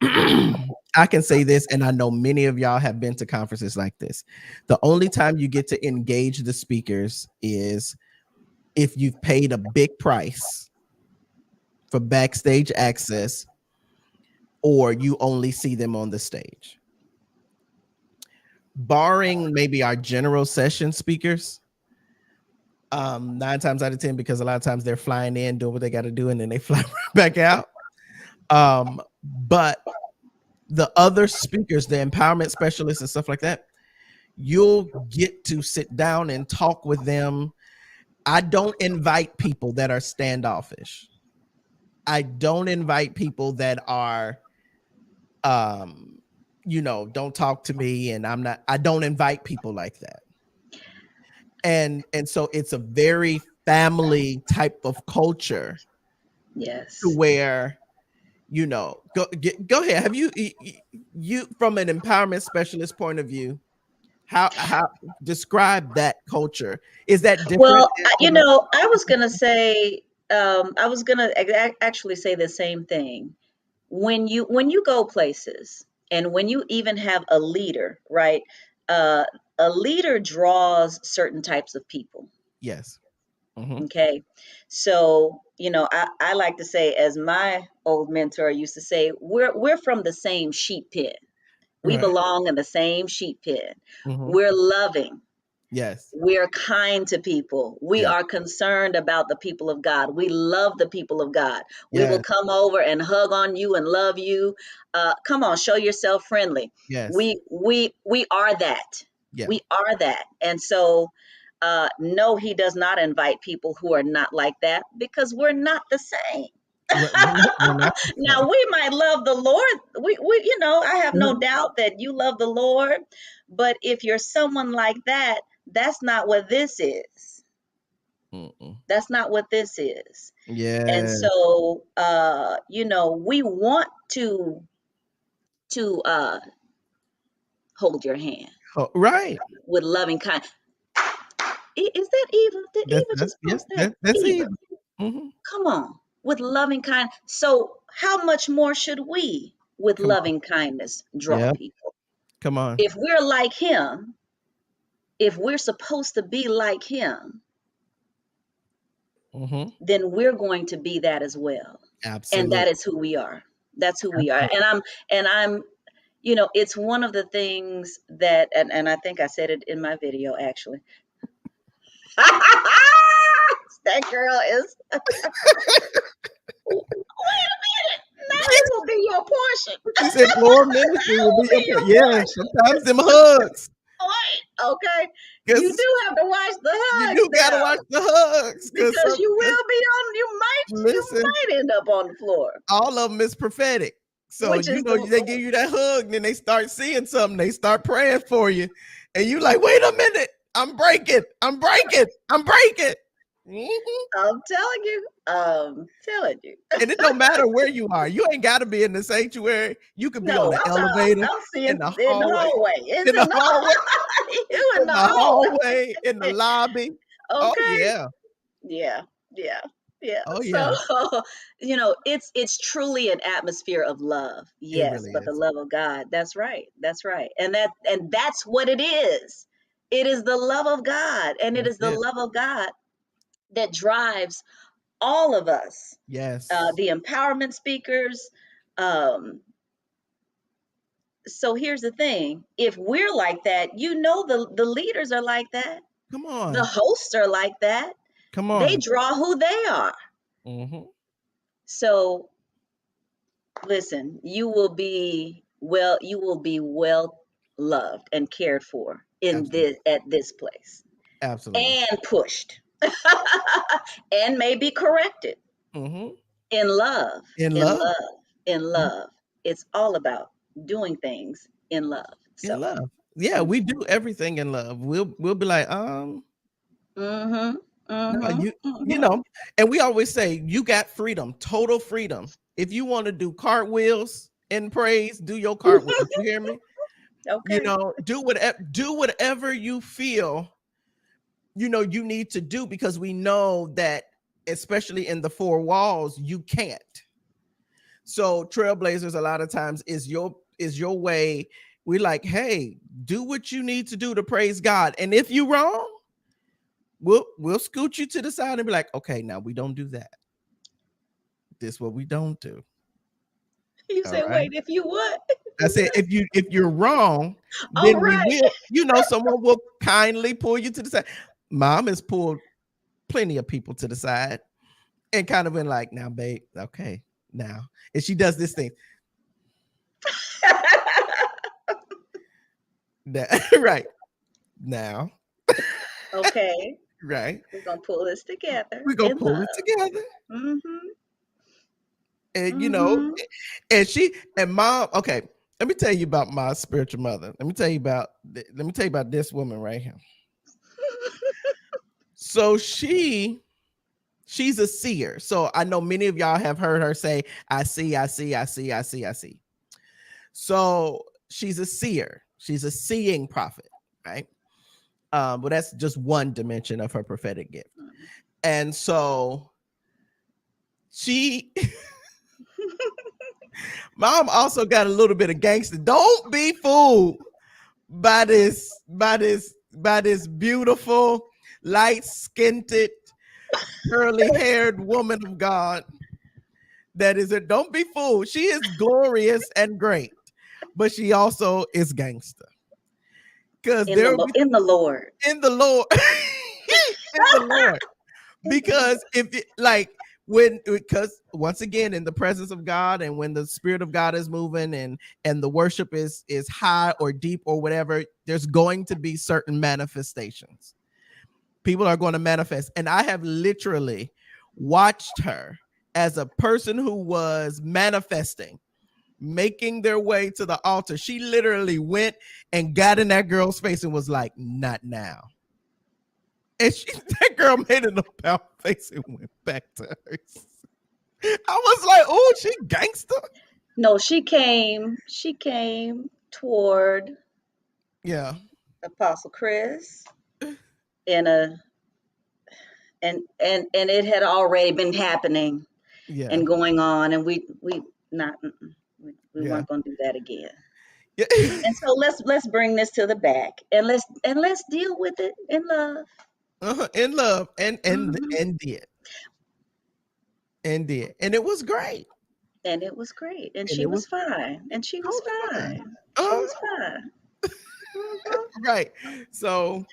I can say this, and I know many of y'all have been to conferences like this. The only time you get to engage the speakers is if you've paid a big price for backstage access or you only see them on the stage. Barring maybe our general session speakers, 9 times out of 10, because a lot of times they're flying in, doing what they got to do, and then they fly back out. But the other speakers, the empowerment specialists and stuff like that, you'll get to sit down and talk with them. I don't invite people that are standoffish. I don't invite people that are um don't talk to me, and I don't invite people like that. And so it's a very family type of culture to Yes. where go ahead. Have you from an empowerment specialist point of view, how describe that culture? Is that different Well, from a I was gonna say, I was gonna actually say the same thing. When you go places and when you even have a leader, right? Uh, a leader draws certain types of people. yes. Hmm. Okay. So, I like to say, as my old mentor used to say, we're from the same sheep pen. We Right. belong in the same sheep pen. Hmm. We're loving. Yes. We're kind to people. We Yes. are concerned about the people of God. We love the people of God. We will Yes. come over and hug on you and love you. Come on, show yourself friendly. Yes. We are that. Yeah. We are that. And so, no, he does not invite people who are not like that because we're not the same. We're not the Now we might love the Lord. I have no same. doubt that you love the Lord. But if you're someone like that, that's not what this is. Mm-mm. That's not what this is. And Yeah. so, we want to hold your hand Oh, right. with loving kind. Is that Eva? Did Eva That's just yes. post that? That's Eva, it. Hmm. come on. with loving kind. So how much more should we, with Come on. loving kindness, draw Yeah. people? Come on. If we're like him, if we're supposed to be like him, Mm-hmm. then we're going to be that as well. And Absolutely. that is who we are. That's who we are. Absolutely. And I'm, it's one of the things that, and I think I said it in my video actually. That girl is, wait a minute, now it will be your portion. She said floor ministry That will will be your be your yeah. portion. Sometimes them hugs. Wait, okay. You Because do have to watch the you hugs do gotta watch now, the hugs. Because because some you will be on. You listen, might end up on the floor, all of them is prophetic. So which is they give you that hug, and then they start seeing something. They start praying for you, and you like, wait a minute, I'm breaking, I'm breaking, I'm breaking. Mhm. I'm telling you. Telling you. And it don't matter where you are. You ain't got to be in the sanctuary. You could be on No, the elevator, I'm seeing in the in the hallway, hallway. It's in the in the hallway, you in in the the hallway. hallway, in the lobby. Oh Okay. yeah, Yeah. Yeah. Yeah. oh So, yeah. it's truly an atmosphere of love. It Yes, really but the is. love of God. That's right. That's right. And that's what it is. It is the love of God, and it That's is the it. love of God that drives all of us. Yes. The empowerment speakers. Um, so here's the thing: if we're like that, the leaders are like that, Come the on. hosts are like that. Come They on. draw who they are. Hmm. So listen, you will be well loved and cared for in Absolutely. this at this place, Absolutely. and pushed, and maybe corrected Hmm. in love, In in love. love, in Mhm. love. It's all about doing things in love. In So, love. Yeah, we do everything in love. We'll be like, mm-hmm, no, mm-hmm, you mm-hmm. know, and we always say you got freedom, total freedom. If you want to do cartwheels in praise, do your cartwheels. You hear me? Okay. Do whatever you feel you need to do, because we know that, especially in the four walls, you can't. So trailblazers a lot of times is your way. We like, hey, do what you need to do to praise God, and if you wrong, we'll scoot you to the side and be like, okay, now we don't do that. This what we don't do. You All say, right. wait, if you what? I said, if you're wrong, Oh, then we right. will, someone will kindly pull you to the side. Mom has pulled plenty of people to the side and kind of been like, now, babe, okay, now. And she does this thing. Right. Now. Okay. Right. We're gonna pull this together We're gonna in pull it love. together. Mm-hmm. And Mm-hmm. and mom, okay. Let me tell you about my spiritual mother. Let me tell you about this woman right here. So she's a seer. So I know many of y'all have heard her say, I see, I see, I see, I see, I see. So she's a seer. She's a seeing prophet, right? But that's just one dimension of her prophetic gift. And so she mom also got a little bit of gangster. Don't be fooled by this beautiful, light-skinned, curly-haired woman of God. That is it. Don't be fooled. She is glorious and great, but she also is gangster. Because In there will be in the Lord. in the Lord, in the Lord. Because if it, like because once again, in the presence of God, and when the Spirit of God is moving, and the worship is high or deep or whatever, there's going to be certain manifestations. People are going to manifest, and I have literally watched her as a person who was manifesting, making their way to the altar. She literally went and got in that girl's face and was like, not now. And that girl made an about face and went back to hers. I was like, oh, she gangster. No, she came toward Yeah. Apostle Chris in a and it had already been happening. Yeah. and going on, and we not we Yeah. weren't going to do that again. Yeah. And so let's bring this to the back, and let's deal with it in love. In love, Hmm. and did, and it was great, And it was great, and and she it was was fine, and she was totally fine. fine. She Uh, was fine. Hmm. right. So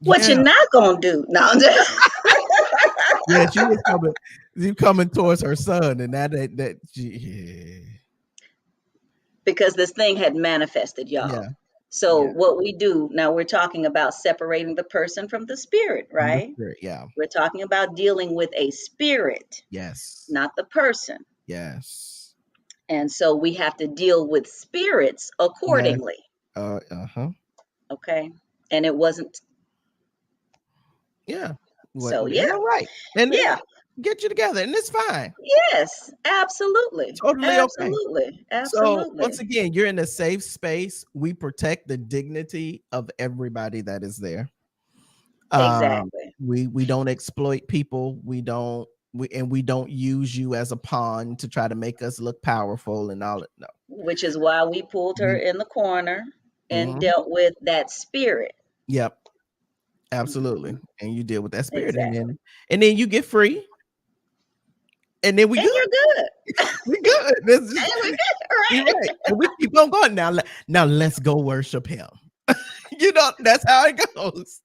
What you yeah, not gonna do? No, I'm just yeah, she was coming. She coming towards her son, and that she, because this thing had manifested, yeah, y'all. So yeah, what we do now, we're talking about separating the person from the spirit, from the right? spirit. Yeah. We're talking about dealing with a spirit, Yes. not the person. Yes. And so we have to deal with spirits Yes. accordingly. Uh-huh. Okay. And it wasn't. Yeah. What? So yeah, Yeah. Right. And then yeah, get you together, and it's fine. yes, absolutely, Totally okay. absolutely, So once absolutely. again, you're in a safe space. We protect the dignity of everybody that is there. Exactly. We don't exploit people. We don't use you as a pawn to try to make us look powerful and all that. No. Which is why we pulled her We, in the corner and mhm. dealt with that spirit. Yep. Absolutely. Mhm. And you deal with that spirit, Exactly. and then you get free, and then we And good. you're good. We good. This is And we're good, you're right? right. And we keep on going now. Now let's go worship him. That's how it goes.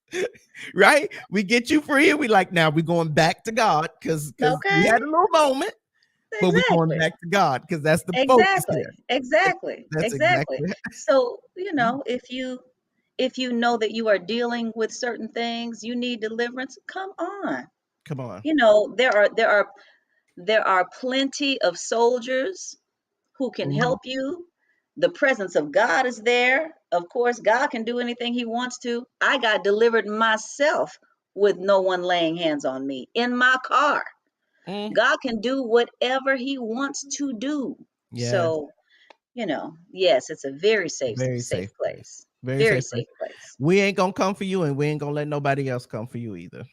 Right? We get you free and we like now we're going back to God because we Okay. had a little moment, but we're going Exactly. back to God because that's the focus Exactly. here. And Exactly. that's Exactly. exactly So, Mhm. if you know that you are dealing with certain things, you need deliverance, come on. Come on. There are plenty of soldiers who can Mhm. help you. The presence of God is there. Of course, God can do anything He wants to. I got delivered myself with no one laying hands on me in my car. Mm. God can do whatever He wants to do. Yes. So, yes, it's a very Very safe safe place. place. Very Very safe place. safe place. We ain't gonna come for you and we ain't gonna let nobody else come for you either.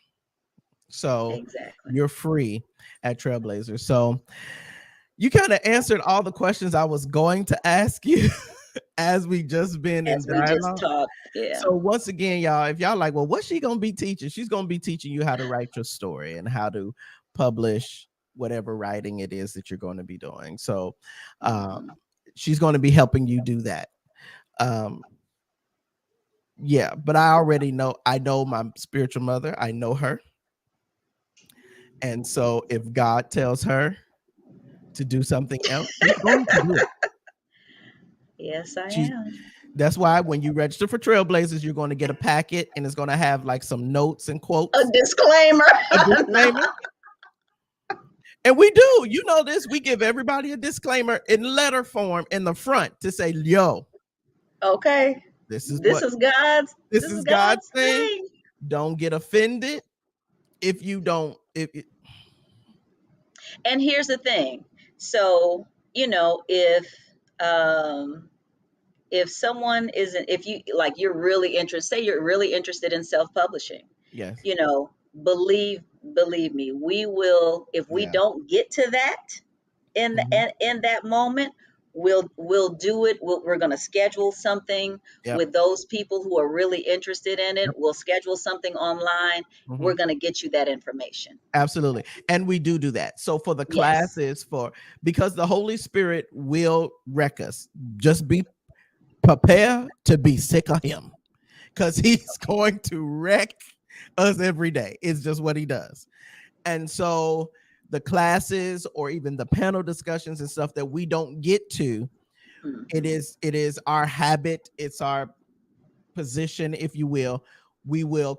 So Exactly. you're free at Trailblazer. So you kind of answered all the questions I was going to ask you as we just been in As we just dialogue. talked, yeah. So once again, y'all, if y'all like, well, what's she gonna be teaching? She's gonna be teaching you how to write your story and how to publish whatever writing it is that you're going to be doing. So Mhm. she's going to be helping you do that. Um, yeah, but I know my spiritual mother, I know her. And so if God tells her to do something else, she's going to do it. Yes, I She's am. That's why when you register for Trailblazers, you're going to get a packet and it's going to have like some notes and A quotes, disclaimer. a No. disclaimer. And we do, this, we give everybody a disclaimer in letter form in the front to say, yo, Okay. this is This what is God's this this is is God's God's thing. thing. Don't get offended if you don't, And here's the thing. So, um if someone isn't if you like you're really interested, say you're really interested in self-publishing, yes, you know, believe believe me, we will if we yeah, don't get to that mhm, in that moment, we'll do it. We're going to schedule something yep, with those people who are really interested in it. yep, We'll schedule something online. mhm. We're going to get you that information. Absolutely. And we do that. So for the Yes. classes, because the Holy Spirit will wreck us, just be prepared to be sick of him because he's going to wreck us every day. It's just what he does. And so the classes or even the panel discussions and stuff that we don't get to, Hmm. it is our habit, it's our position, if you will. We will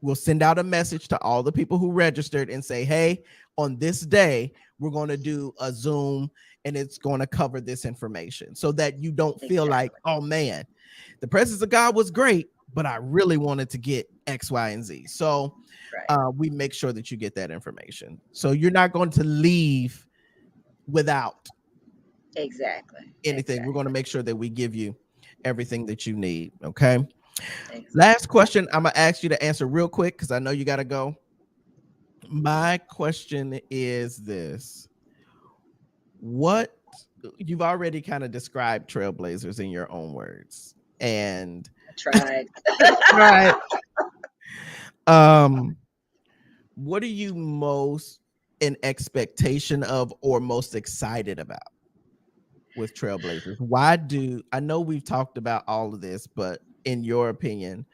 we'll send out a message to all the people who registered and say, hey, on this day, we're going to do a Zoom and it's going to cover this information so that you don't feel like, Exactly. oh man, the presence of God was great, but I really wanted to get X, Y, and Z. So Right. we make sure that you get that information. So you're not going to leave without Exactly. anything. We're going to Exactly. make sure that we give you everything that you need. Okay. Last Exactly. question I'm going to ask you to answer real quick because I know you got to go. My question is this: what you've already kind of described Trailblazers in your own words, and I tried. right. Um, what are you most in expectation of or most excited about with Trailblazers? Why do I know we've talked about all of this, but in your opinion,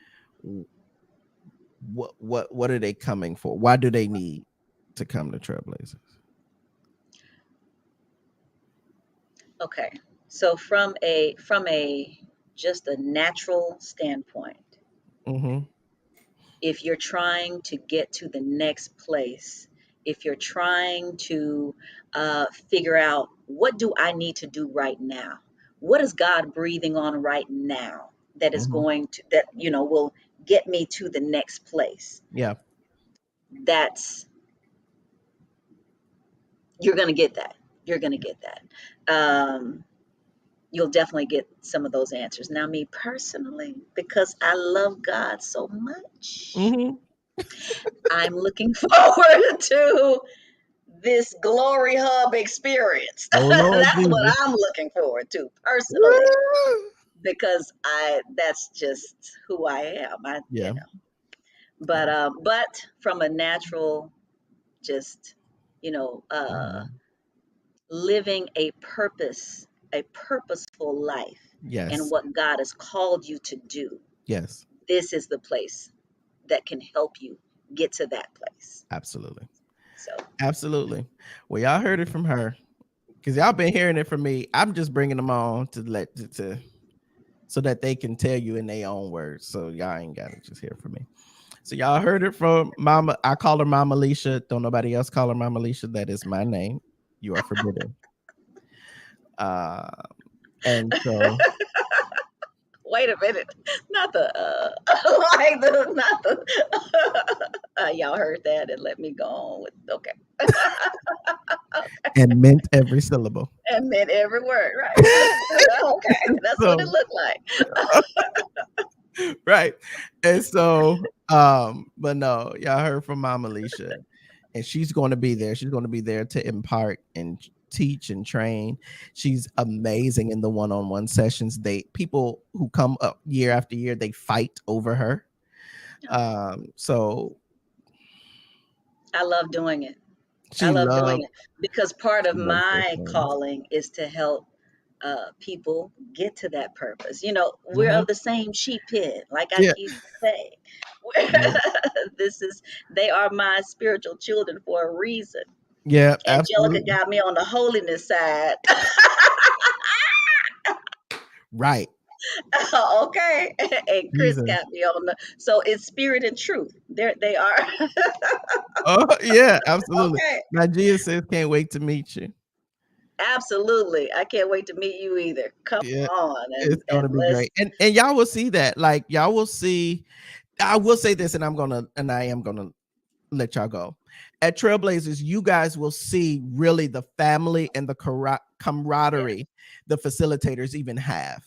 what are they coming for? Why do they need to come to Trailblazers? Okay. So from a just a natural standpoint, Mm-hmm. if you're trying to get to the next place, if you're trying to figure out what do I need to do right now, what is God breathing on right now that is Mm-hmm. going to that will get me to the next place. Yeah. That's you're gonna get that. You're gonna get that. You'll definitely get some of those answers. Now, me personally, because I love God so much, Mm-hmm. I'm looking forward to this glory hub experience. Oh Lord That's what Jesus. I'm looking forward to personally, Woo! because I that's just who I am. Yeah. Yeah. But from a natural, just you know, uh, Mhm. living a purposeful life, and Yes. what God has called you to do. Yes. This is the place that can help you get to that place. Absolutely. So Absolutely. Well, y'all heard it from her because y'all been hearing it from me. I'm just bringing them on to so that they can tell you in their own words. So y'all ain't got to just hear from me. So y'all heard it from Mama. I call her Mama Alicia. Don't nobody else call her Mama Alicia. That is my name. You are forbidden. Uh, and so wait a minute, not the like the not the y'all heard that and let me go on with okay, and meant every syllable. and meant every word right. Okay, that's what it So looked like. right. And so but no, y'all heard from Mama Alicia. And she's going to be there. She's going to be there to impart and teach and train. She's amazing in the one-on-one sessions. They people who come up year after year, they fight over her. So I love doing it. I she love doing loved it because part of she loves those my things. calling is to help people get to that purpose. You know, we're Hmm. of the same sheep pen, like I Yeah, used to say. yeah, This is they are my spiritual children for a reason. yeah, Angelica absolutely. got me on the holiness side. Right. Okay, and Chris Jesus. got me on the so it's spirit and truth. There they are. Oh yeah, absolutely. Okay, Nigeria says can't wait to meet you. absolutely. I can't wait to meet you either. Come Yeah, on it's and gonna be let's. great. And y'all will see that. Like y'all will see. I will say this, and I am gonna let y'all go. At Trailblazers, you guys will see really the family and the Yes, camaraderie the facilitators even have.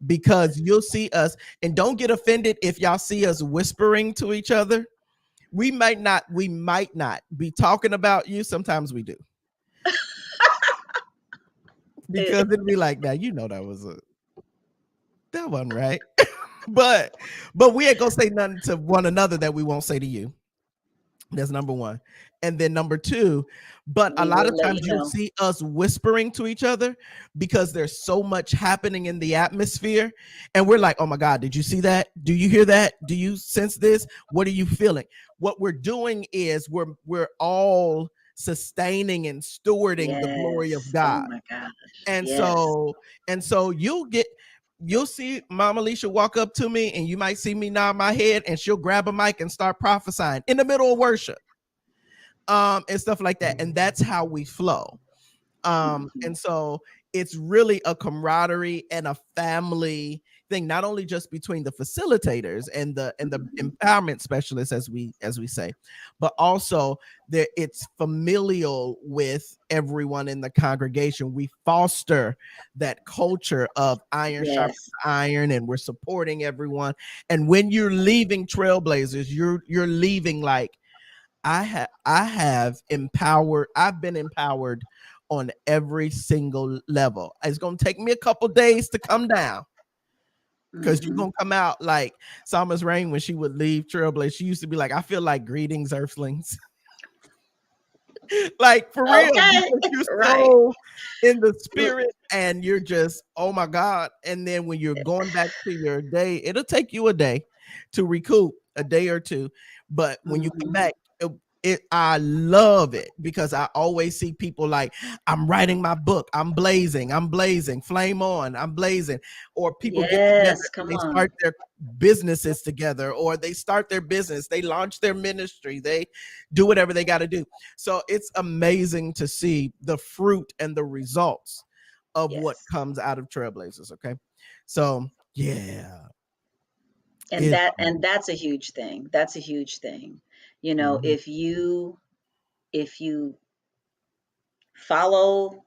Because you'll see us, and don't get offended if y'all see us whispering to each other. We might not be talking about you. Sometimes we do. Because it, it'd be like, now you know that one, right? but we ain't gonna say nothing to one another that we won't say to you. That's number one. And then number two, but a we lot will of let times you you'll know. see us whispering to each other because there's so much happening in the atmosphere. And we're like, oh my God, did you see that? Do you hear that? Do you sense this? What are you feeling? What we're doing is we're all sustaining and stewarding the glory of Yes. Oh God. my gosh. And Yes. so you'll see Mama Alicia walk up to me and you might see me nod my head and she'll grab a mic and start prophesying in the middle of worship and stuff like that. And that's how we flow. Mhm. And so it's really a camaraderie and a family thing, not only just between the facilitators and the Mhm. empowerment specialists, as we say, but also that it's familial with everyone in the congregation. We foster that culture of iron sharpens Yes. iron, and we're supporting everyone. And when you're leaving Trailblazers, you're leaving like I have empowered. I've been empowered on every single level. It's gonna take me a couple days to come down because you're Hmm. gonna come out like Psalmist Rain when she would leave Trailblazer. She used to be like, I feel like greetings, Earthlings. Like for real, Okay. because you're Right. so in the spirit and you're just, oh my God. And then when you're going back to your day, it'll take you a day to recoup, a day or two. But when you come Hmm. back, I love it because I always see people like, I'm writing my book, I'm blazing, flame on, I'm blazing, or people get together Yes, and come they on. start their businesses together, or they start their business, they launch their ministry, they do whatever they got to do. So it's amazing to see the fruit and the results of what Yes. comes out of Trailblazers. Okay. So yeah. And It's that's a huge thing. That's a huge thing. You know, mhm. if you follow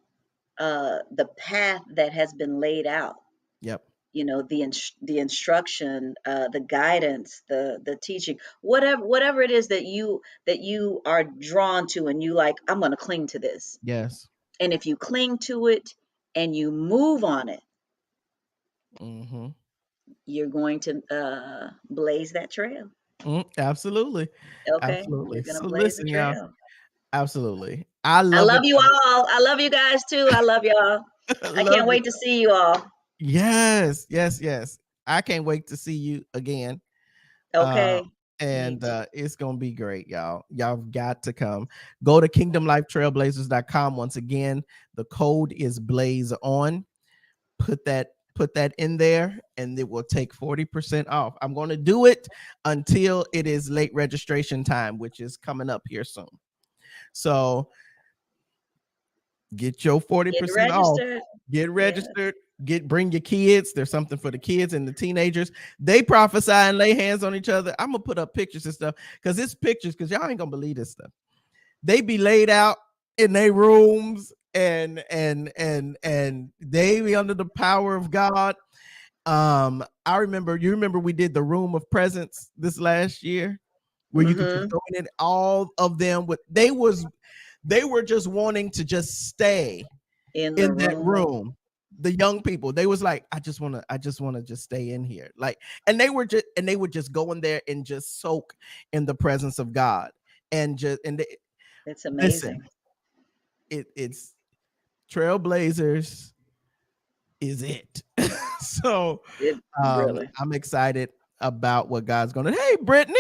the path that has been laid out, Yep. you know, the instruction, the guidance, the teaching, whatever it is that you are drawn to, and you like, I'm going to cling to this. Yes. And if you cling to it and you move on it, Hmm. you're going to blaze that trail. Absolutely. Okay, Absolutely. you're going to So blaze the listen, y'all. trail. Absolutely. I I love love it. you all. I love you guys too. I love y'all. I Love can't it. wait to see you all. Yes. Yes. Yes. I can't wait to see you again. Uh, Okay. Me and too. it's gonna be great, y'all. Y'all got to come. Go to kingdomlifetrailblazers.com. Once again, the code is blaze on. Put that in there and it will take 40% off. I'm going to do it until it is late registration time, which is coming up here soon. So get your Get 40% off. registered. Get Yeah. registered. Bring your kids. There's something for the kids and the teenagers. They prophesy and lay hands on each other. I'm gonna put up pictures and stuff because it's pictures, because y'all ain't gonna believe this stuff. They be laid out in their rooms and they be under the power of God. I remember, you remember we did the room of presence this last year where you could just Hmm. go in, and all of them with they were just wanting to just stay In the in that room. room. The young people, they was like, I just want to just stay in here. Like, and they would just go in there and just soak in the presence of God. It's Listen, amazing. it's Trailblazers is it. So It really. I'm excited about what God's gonna. Hey, Brittany,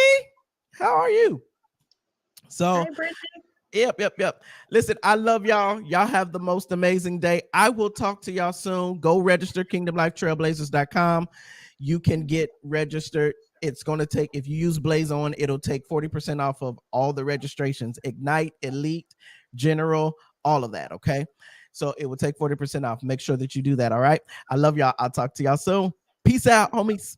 how are you? So Hi, Brittany. yep. Listen, I love y'all. Y'all have the most amazing day. I will talk to y'all soon. Go register kingdomlifetrailblazers.com. You can get registered. It's going to take, if you use Blaze On, it'll take 40% off of all the registrations, Ignite, Elite, General, all of that. Okay. So it will take 40% off. Make sure that you do that. All right. I love y'all. I'll talk to y'all soon. Peace out, homies.